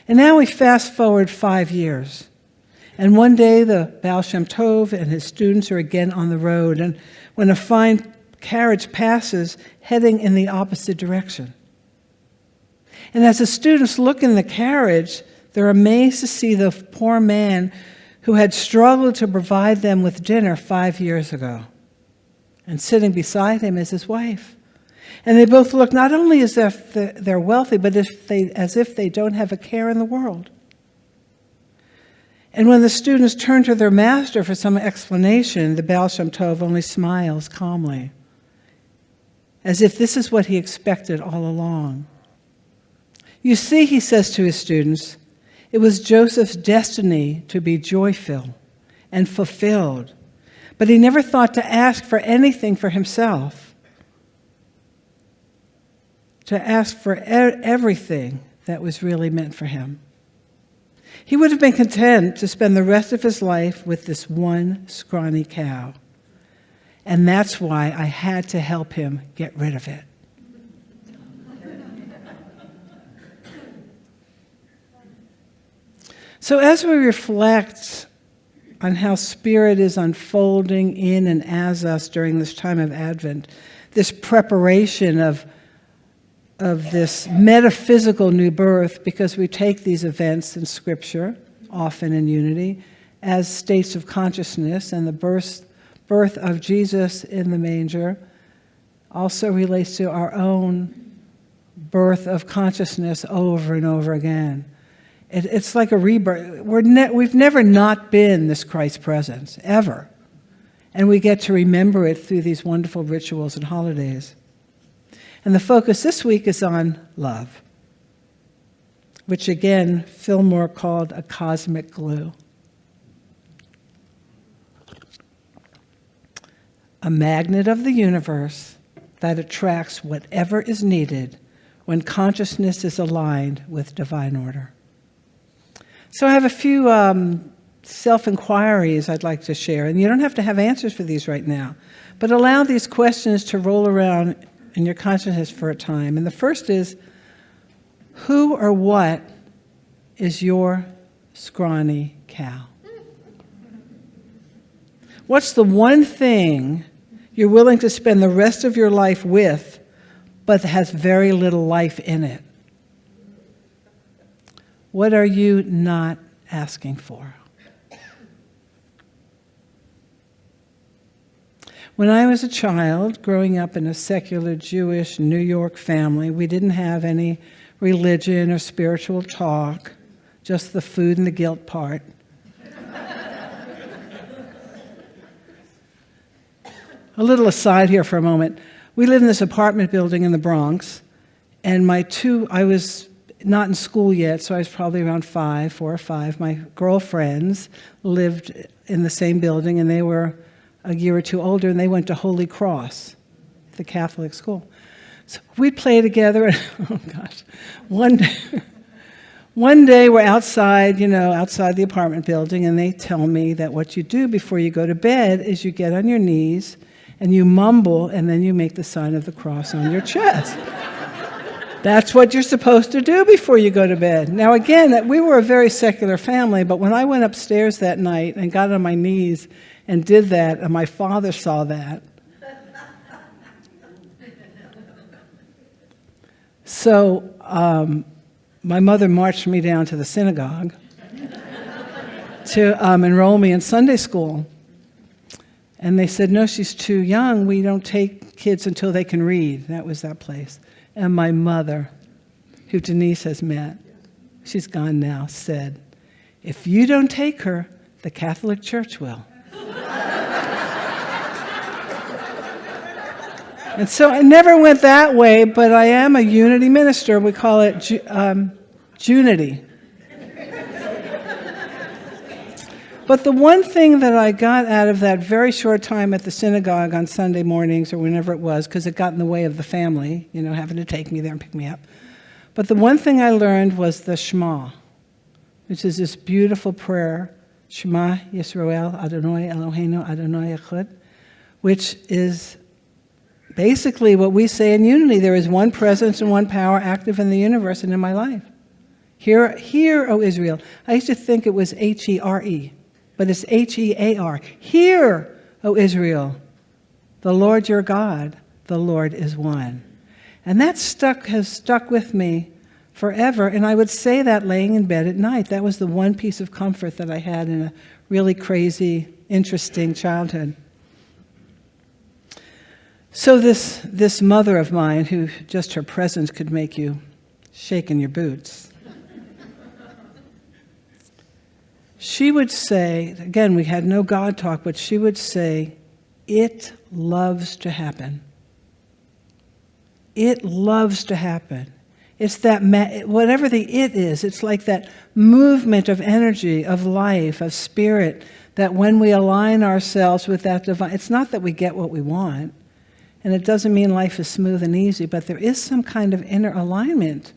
And now we fast forward 5 years. And one day the Baal Shem Tov and his students are again on the road. And when a fine carriage passes, heading in the opposite direction. And as the students look in the carriage, they're amazed to see the poor man who had struggled to provide them with dinner 5 years ago. And sitting beside him is his wife. And they both look not only as if they're wealthy, but as if they don't have a care in the world. And when the students turn to their master for some explanation, the Baal Shem Tov only smiles calmly, as if this is what he expected all along. "You see," he says to his students, "it was Joseph's destiny to be joy-filled and fulfilled, but he never thought to ask for anything for himself, to ask for everything that was really meant for him. He would have been content to spend the rest of his life with this one scrawny cow. And that's why I had to help him get rid of it." So as we reflect on how Spirit is unfolding in and as us during this time of Advent, this preparation of this metaphysical new birth, because we take these events in Scripture, often in unity, as states of consciousness, and the birth of Jesus in the manger also relates to our own birth of consciousness over and over again. It's like a rebirth. We've never not been this Christ presence, ever. And we get to remember it through these wonderful rituals and holidays. And the focus this week is on love, which again, Fillmore called a cosmic glue. A magnet of the universe that attracts whatever is needed when consciousness is aligned with divine order. So I have a few self-inquiries I'd like to share, and you don't have to have answers for these right now, but allow these questions to roll around in your consciousness for a time. And the first is, who or what is your scrawny cow? What's the one thing you're willing to spend the rest of your life with, but has very little life in it? What are you not asking for? When I was a child, growing up in a secular Jewish New York family, we didn't have any religion or spiritual talk, just the food and the guilt part. A little aside here for a moment. We lived in this apartment building in the Bronx, and I was not in school yet, so I was probably around 4 or 5. My girlfriends lived in the same building, and they were a year or two older, and they went to Holy Cross, the Catholic school. So we'd play together, and oh gosh, one day we're outside, outside the apartment building, and they tell me that what you do before you go to bed is you get on your knees, and you mumble, and then you make the sign of the cross on your chest. That's what you're supposed to do before you go to bed. Now again, we were a very secular family, but when I went upstairs that night and got on my knees and did that, and my father saw that, so my mother marched me down to the synagogue to enroll me in Sunday school. And they said, no, she's too young. We don't take kids until they can read. That was that place. And my mother, who Denese has met, she's gone now, said, if you don't take her, the Catholic Church will. And so I never went that way, but I am a unity minister. We call it Junity. But the one thing that I got out of that very short time at the synagogue on Sunday mornings or whenever it was, because it got in the way of the family, having to take me there and pick me up. But the one thing I learned was the Shema, which is this beautiful prayer, Shema Yisrael Adonai Eloheinu Adonai Echad, which is basically what we say in unity. There is one presence and one power active in the universe and in my life. Hear, O Israel. I used to think it was H-E-R-E. But it's H-E-A-R. Hear, O Israel, the Lord your God, the Lord is one. And that has stuck with me forever, and I would say that laying in bed at night. That was the one piece of comfort that I had in a really crazy, interesting childhood. So this mother of mine, who just her presence could make you shake in your boots, she would say, again, we had no God talk, but she would say, it loves to happen. It loves to happen. It's that, whatever the it is, it's like that movement of energy, of life, of spirit, that when we align ourselves with that divine, it's not that we get what we want, and it doesn't mean life is smooth and easy, but there is some kind of inner alignment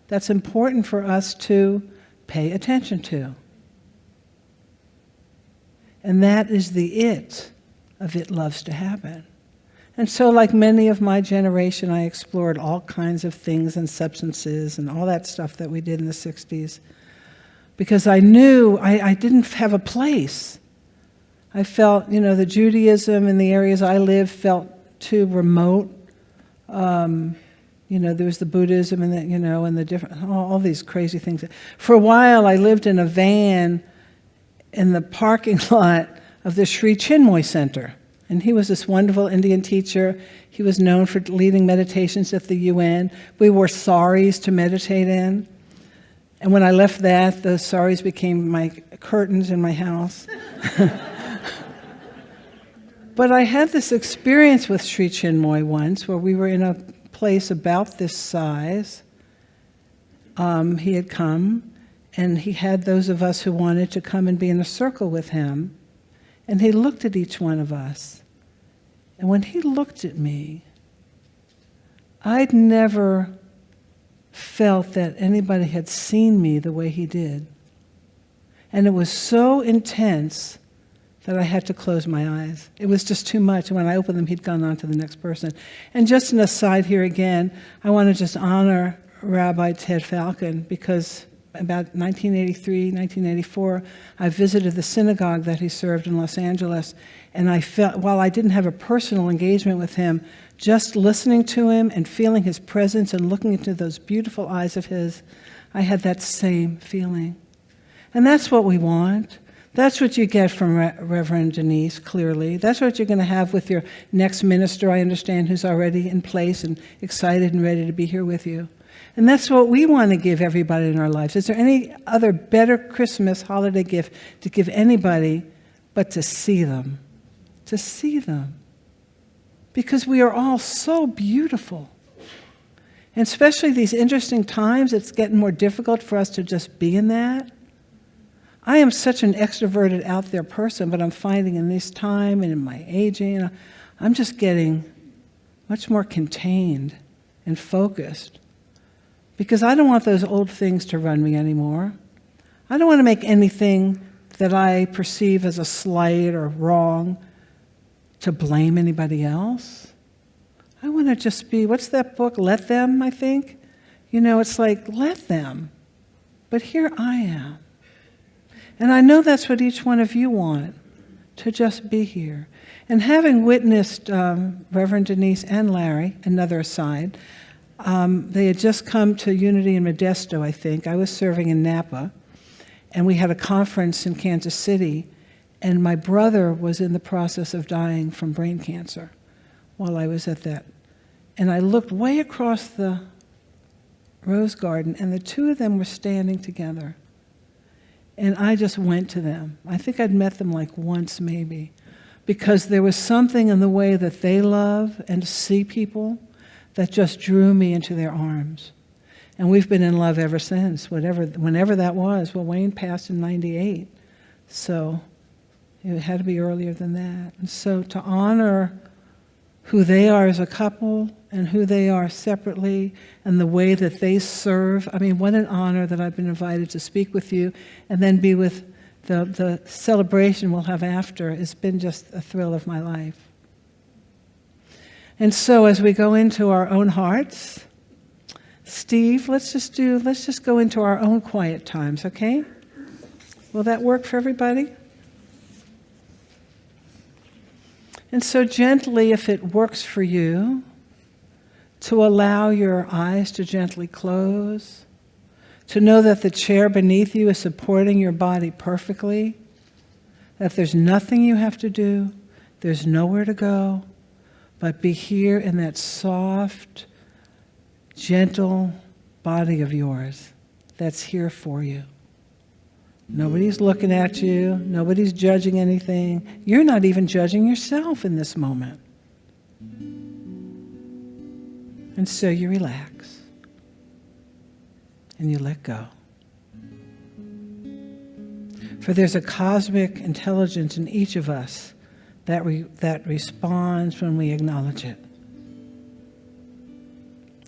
that's important for us to pay attention to. And that is the it of it loves to happen. And so like many of my generation, I explored all kinds of things and substances and all that stuff that we did in the 60s because I knew I didn't have a place. I felt, the Judaism in the areas I lived felt too remote. There was the Buddhism and and the different, all these crazy things. For a while, I lived in a van in the parking lot of the Sri Chinmoy Center. And he was this wonderful Indian teacher. He was known for leading meditations at the UN. We wore saris to meditate in. And when I left that, the saris became my curtains in my house. But I had this experience with Sri Chinmoy once where we were in a place about this size. He had come, and he had those of us who wanted to come and be in a circle with him. And he looked at each one of us. And when he looked at me, I'd never felt that anybody had seen me the way he did. And it was so intense that I had to close my eyes. It was just too much. And when I opened them, he'd gone on to the next person. And just an aside here again, I want to just honor Rabbi Ted Falcon, because about 1983, 1984, I visited the synagogue that he served in Los Angeles, and I felt, while I didn't have a personal engagement with him, just listening to him and feeling his presence and looking into those beautiful eyes of his, I had that same feeling. And that's what we want. That's what you get from Reverend Denese, clearly. That's what you're going to have with your next minister, I understand, who's already in place and excited and ready to be here with you. And that's what we want to give everybody in our lives. Is there any other better Christmas holiday gift to give anybody but to see them? To see them. Because we are all so beautiful. And especially these interesting times, it's getting more difficult for us to just be in that. I am such an extroverted, out there person, but I'm finding in this time and in my aging, I'm just getting much more contained and focused. Because I don't want those old things to run me anymore. I don't want to make anything that I perceive as a slight or wrong to blame anybody else. I want to just be, what's that book, Let Them, I think? You know, it's like, let them. But here I am. And I know that's what each one of you want, to just be here. And having witnessed Reverend Denese and Larry, another aside, they had just come to Unity in Modesto, I think. I was serving in Napa, and we had a conference in Kansas City, and my brother was in the process of dying from brain cancer while I was at that. And I looked way across the rose garden, and the two of them were standing together. And I just went to them. I think I'd met them like once maybe, because there was something in the way that they love and see people that just drew me into their arms. And we've been in love ever since, whenever that was. Well, Wayne passed in 98, so it had to be earlier than that. And so to honor who they are as a couple and who they are separately and the way that they serve, I mean, what an honor that I've been invited to speak with you and then be with the celebration we'll have after. It's been just a thrill of my life. And so as we go into our own hearts, Steve, let's just go into our own quiet times, okay? Will that work for everybody? And so gently, if it works for you, to allow your eyes to gently close, to know that the chair beneath you is supporting your body perfectly, that there's nothing you have to do, there's nowhere to go, but be here in that soft, gentle body of yours that's here for you. Nobody's looking at you. Nobody's judging anything. You're not even judging yourself in this moment. And so you relax and you let go. For there's a cosmic intelligence in each of us that responds when we acknowledge it.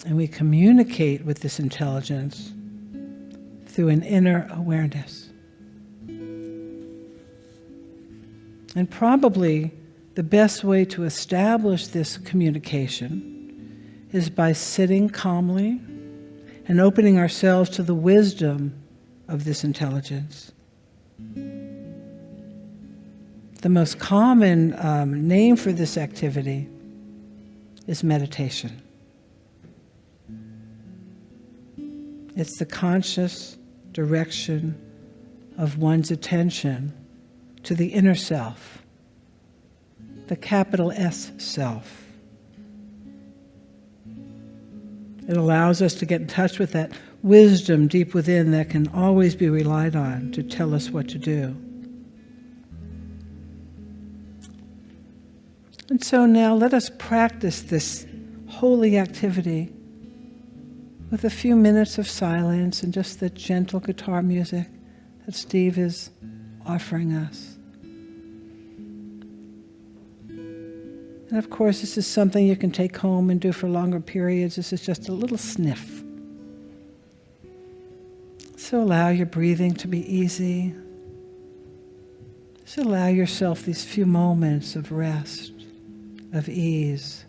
And we communicate with this intelligence through an inner awareness. And probably the best way to establish this communication is by sitting calmly and opening ourselves to the wisdom of this intelligence. The most common name for this activity is meditation. It's the conscious direction of one's attention to the inner self, the capital S self. It allows us to get in touch with that wisdom deep within that can always be relied on to tell us what to do. And so now let us practice this holy activity with a few minutes of silence and just the gentle guitar music that Steve is offering us. And of course, this is something you can take home and do for longer periods. This is just a little sniff. So allow your breathing to be easy. Just allow yourself these few moments of rest, of ease,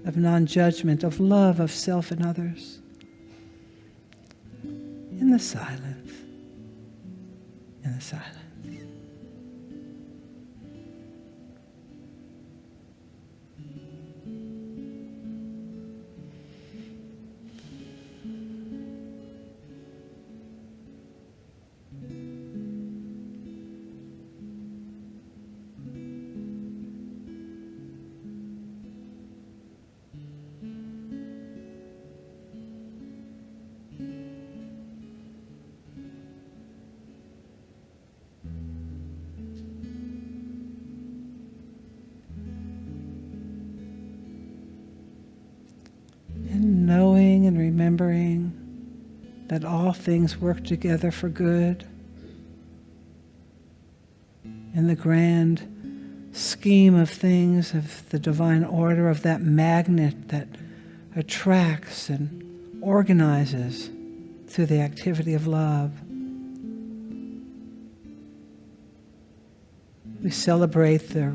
of non-judgment, of love of self and others. In the silence. In the silence. remembering that all things work together for good in the grand scheme of things, of the divine order, of that magnet that attracts and organizes through the activity of love. We celebrate the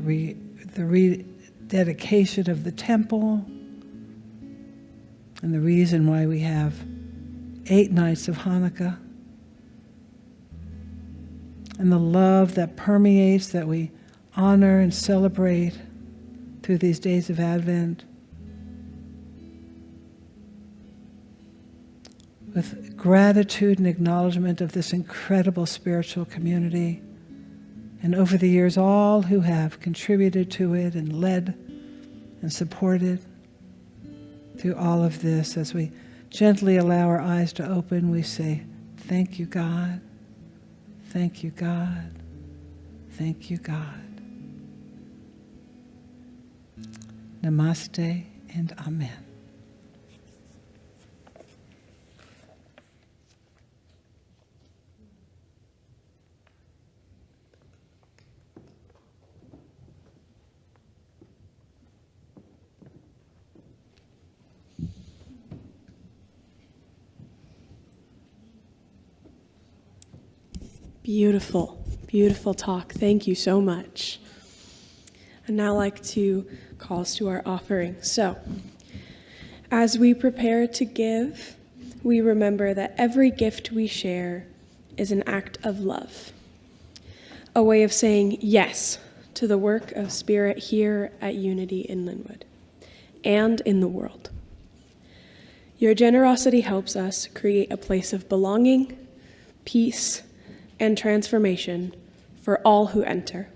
rededication of the temple and the reason why we have 8 nights of Hanukkah, and the love that permeates, that we honor and celebrate through these days of Advent. With gratitude and acknowledgement of this incredible spiritual community, and over the years, all who have contributed to it and led and supported through all of this. As we gently allow our eyes to open, we say, thank you, God. Thank you, God. Thank you, God. Namaste and Amen. Beautiful, beautiful talk. Thank you so much. I'd now like to call us to our offering. So, as we prepare to give, we remember that every gift we share is an act of love, a way of saying yes to the work of Spirit here at Unity in Lynnwood and in the world. Your generosity helps us create a place of belonging, peace, and transformation for all who enter.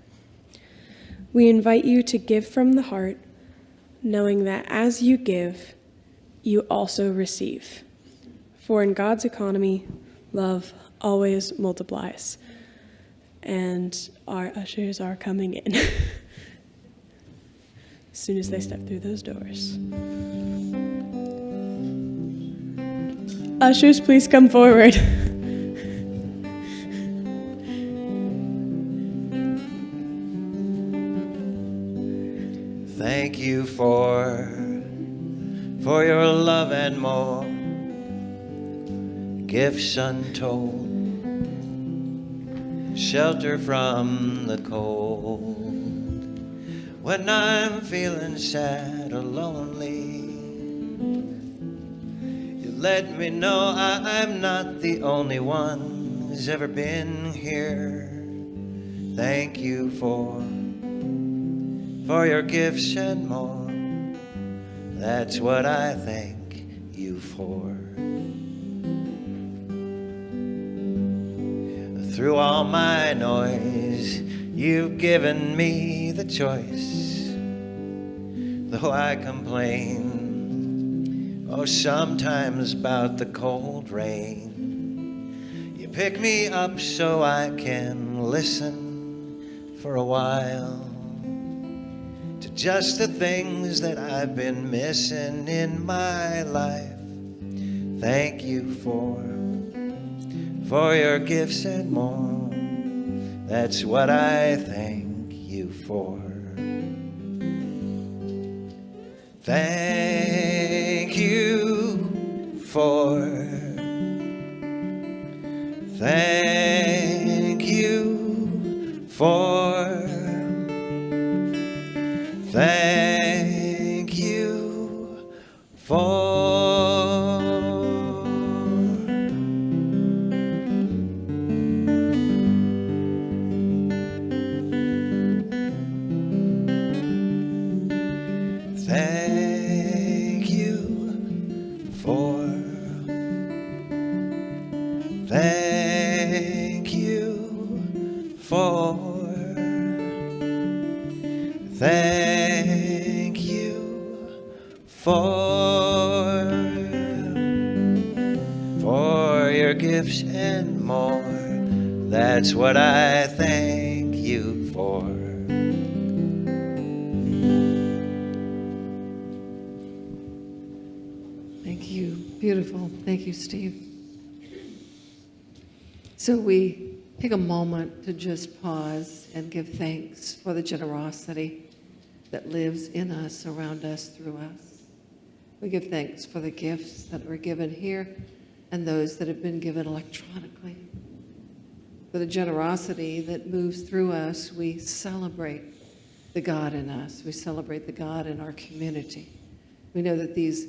We invite you to give from the heart, knowing that as you give, you also receive. For in God's economy, love always multiplies. And our ushers are coming in as soon as they step through those doors. Ushers, please come forward. Thank you for your love and more, gifts untold, shelter from the cold. When I'm feeling sad or lonely, you let me know I'm not the only one who's ever been here. Thank you for your gifts and more. That's what I thank you for. Through all my noise, you've given me the choice. Though I complain, oh, sometimes about the cold rain, you pick me up so I can listen for a while to just the things that I've been missing in my life. Thank you for your gifts and more. That's what I thank you for. Thank you for. Thank you for. Thank you for. Thank you for. Thank you for. Thank you for your gifts and more. That's what I thank you for. Thank you. Beautiful. Thank you, Steve. So we take a moment to just pause and give thanks for the generosity that lives in us, around us, through us. We give thanks for the gifts that were given here and those that have been given electronically. For the generosity that moves through us, we celebrate the God in us. We celebrate the God in our community. We know that these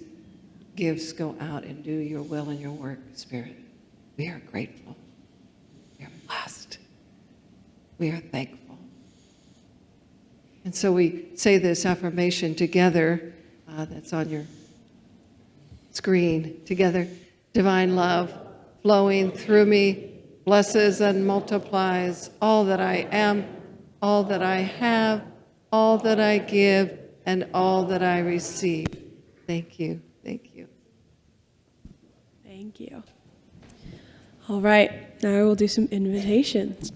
gifts go out and do your will and your work, Spirit. We are grateful. We are blessed. We are thankful. And so we say this affirmation together, that's on your screen. Together, divine love flowing through me blesses and multiplies all that I am, all that I have, all that I give, and all that I receive. Thank you. Thank you. Thank you. All right, now I will do some invitations.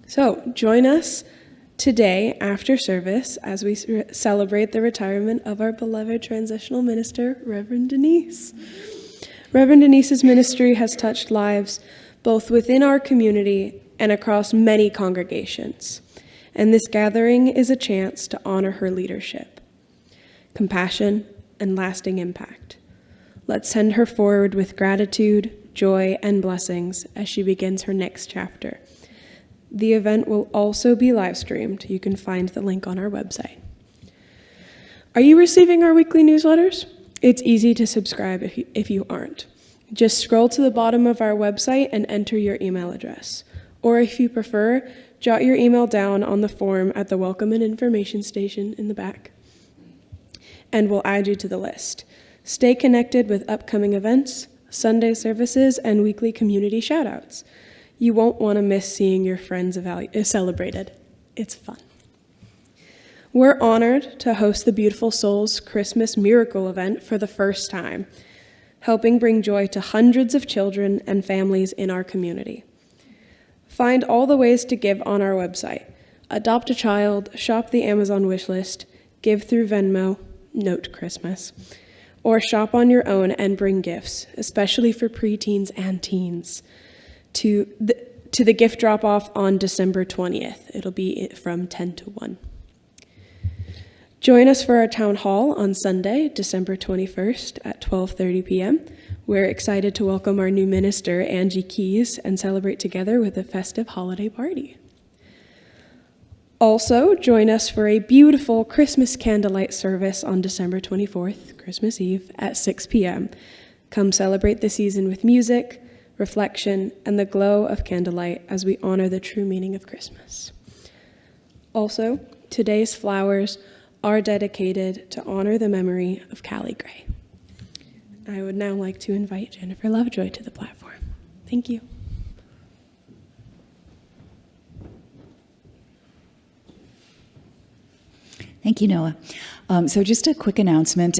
So join us today after service as we celebrate the retirement of our beloved transitional minister, Reverend Denese. Reverend Denese's ministry has touched lives both within our community and across many congregations, and this gathering is a chance to honor her leadership, compassion, and lasting impact. Let's send her forward with gratitude, joy, and blessings as she begins her next chapter. The event will also be live streamed. You can find the link on our website. Are you receiving our weekly newsletters? It's easy to subscribe if you aren't. Just scroll to the bottom of our website and enter your email address. Or if you prefer, jot your email down on the form at the Welcome and Information Station in the back, and we'll add you to the list. Stay connected with upcoming events, Sunday services, and weekly community shoutouts. You won't want to miss seeing your friends celebrated. It's fun. We're honored to host the Beautiful Souls Christmas Miracle event for the first time, helping bring joy to hundreds of children and families in our community. Find all the ways to give on our website. Adopt a child, shop the Amazon wishlist, give through Venmo, note Christmas, or shop on your own and bring gifts, especially for preteens and teens, to the gift drop-off on December 20th. It'll be from 10 to 1. Join us for our town hall on Sunday, December 21st at 12:30 p.m. We're excited to welcome our new minister, Angie Keys, and celebrate together with a festive holiday party. Also, join us for a beautiful Christmas candlelight service on December 24th, Christmas Eve, at 6 p.m. Come celebrate the season with music, reflection, and the glow of candlelight as we honor the true meaning of Christmas. Also, today's flowers are dedicated to honor the memory of Callie Gray. I would now like to invite Jennifer Lovejoy to the platform. Thank you. Thank you, Noah. So just a quick announcement.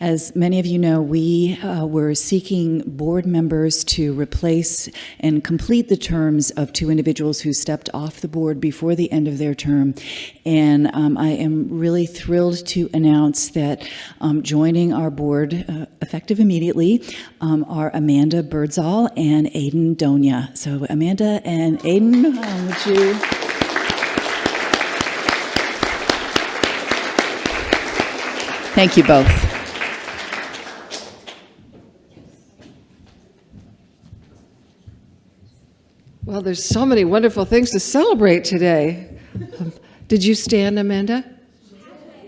As many of you know, we were seeking board members to replace and complete the terms of 2 individuals who stepped off the board before the end of their term. And I am really thrilled to announce that joining our board, effective immediately, are Amanda Birdsall and Aiden Donia. So Amanda and Aiden, would you... Thank you both. Well, there's so many wonderful things to celebrate today. Did you stand, Amanda?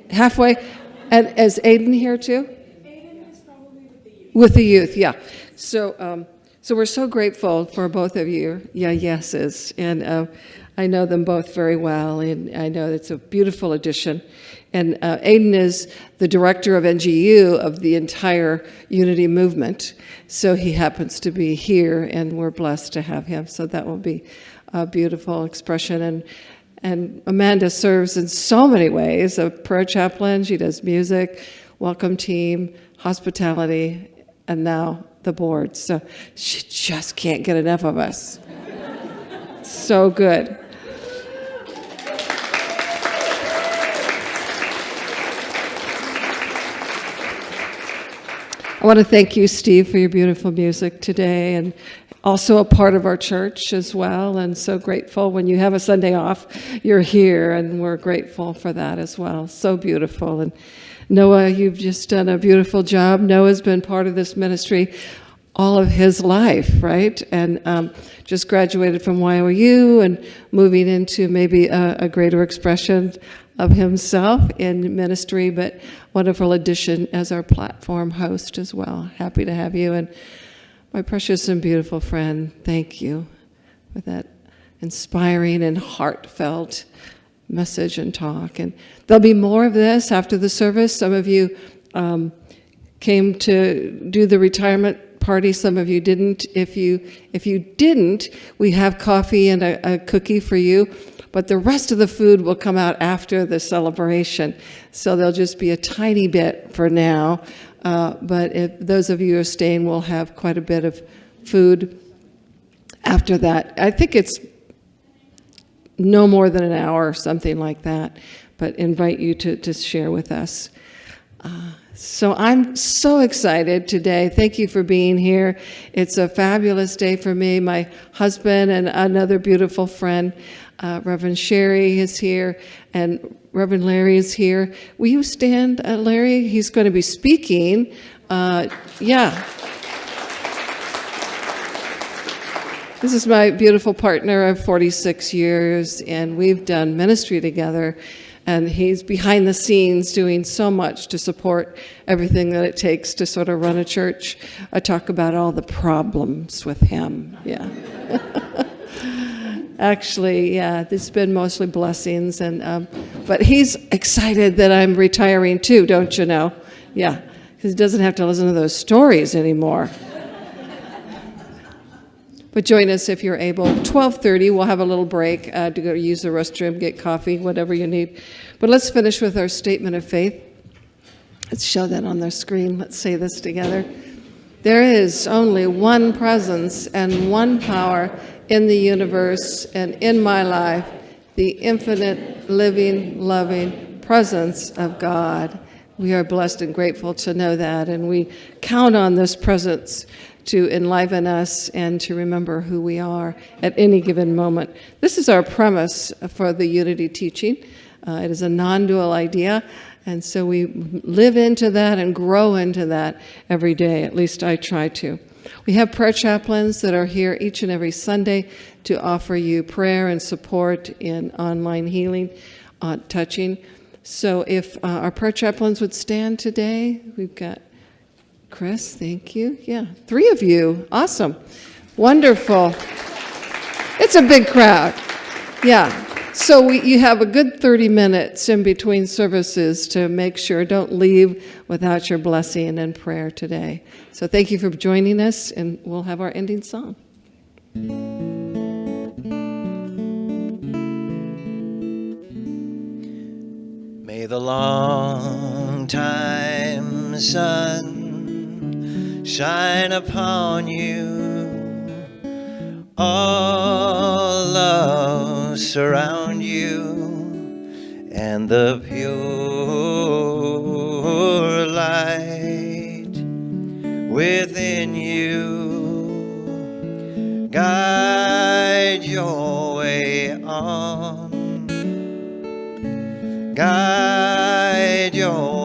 Halfway? And is Aiden here too? Aiden is probably with the youth. With the youth, yeah. So we're so grateful for both of you, yeses. And I know them both very well, and I know it's a beautiful addition. And Aiden is the director of NGU of the entire Unity movement. So he happens to be here, and we're blessed to have him. So that will be a beautiful expression. And Amanda serves in so many ways, a prayer chaplain, she does music, welcome team, hospitality, and now the board. So she just can't get enough of us. So good. I want to thank you, Steve, for your beautiful music today, and also a part of our church as well, and so grateful when you have a Sunday off, you're here, and we're grateful for that as well. So beautiful. And Noah, you've just done a beautiful job. Noah's been part of this ministry all of his life, right? And just graduated from YOU and moving into maybe a greater expression of himself in ministry, but wonderful addition as our platform host as well. Happy to have you. And my precious and beautiful friend, thank you for that inspiring and heartfelt message and talk. And there'll be more of this after the service. Some of you came to do the retirement party, some of you didn't. If you didn't, we have coffee and a cookie for you, but the rest of the food will come out after the celebration. So there'll just be a tiny bit for now, but if those of you who are staying will have quite a bit of food after that. I think it's no more than an hour or something like that, but invite you to share with us. So I'm so excited today. Thank you for being here. It's a fabulous day for me. My husband and another beautiful friend, Reverend Sherry, is here, and Reverend Larry is here. Will you stand, Larry? He's going to be speaking. Yeah. This is my beautiful partner of 46 years, and we've done ministry together. And he's behind the scenes doing so much to support everything that it takes to sort of run a church. I talk about all the problems with him, yeah. Actually, yeah, it's been mostly blessings, and but he's excited that I'm retiring too, don't you know? Yeah, because he doesn't have to listen to those stories anymore. But join us if you're able. 12:30, we'll have a little break to go use the restroom, get coffee, whatever you need. But let's finish with our statement of faith. Let's show that on the screen. Let's say this together. There is only one presence and one power in the universe and in my life, the infinite, living, loving presence of God. We are blessed and grateful to know that, and we count on this presence to enliven us and to remember who we are at any given moment. This is our premise for the Unity teaching. It is a non-dual idea, and so we live into that and grow into that every day. At least I try to. We have prayer chaplains that are here each and every Sunday to offer you prayer and support in online healing, touching. So if our prayer chaplains would stand today, we've got Chris, thank you. Yeah, 3 of you. Awesome. Wonderful. It's a big crowd. Yeah. So you have a good 30 minutes in between services to make sure don't leave without your blessing and prayer today. So thank you for joining us, and we'll have our ending song. May the long time sun shine upon you, all love surround you, and the pure light within you guide your way on, guide your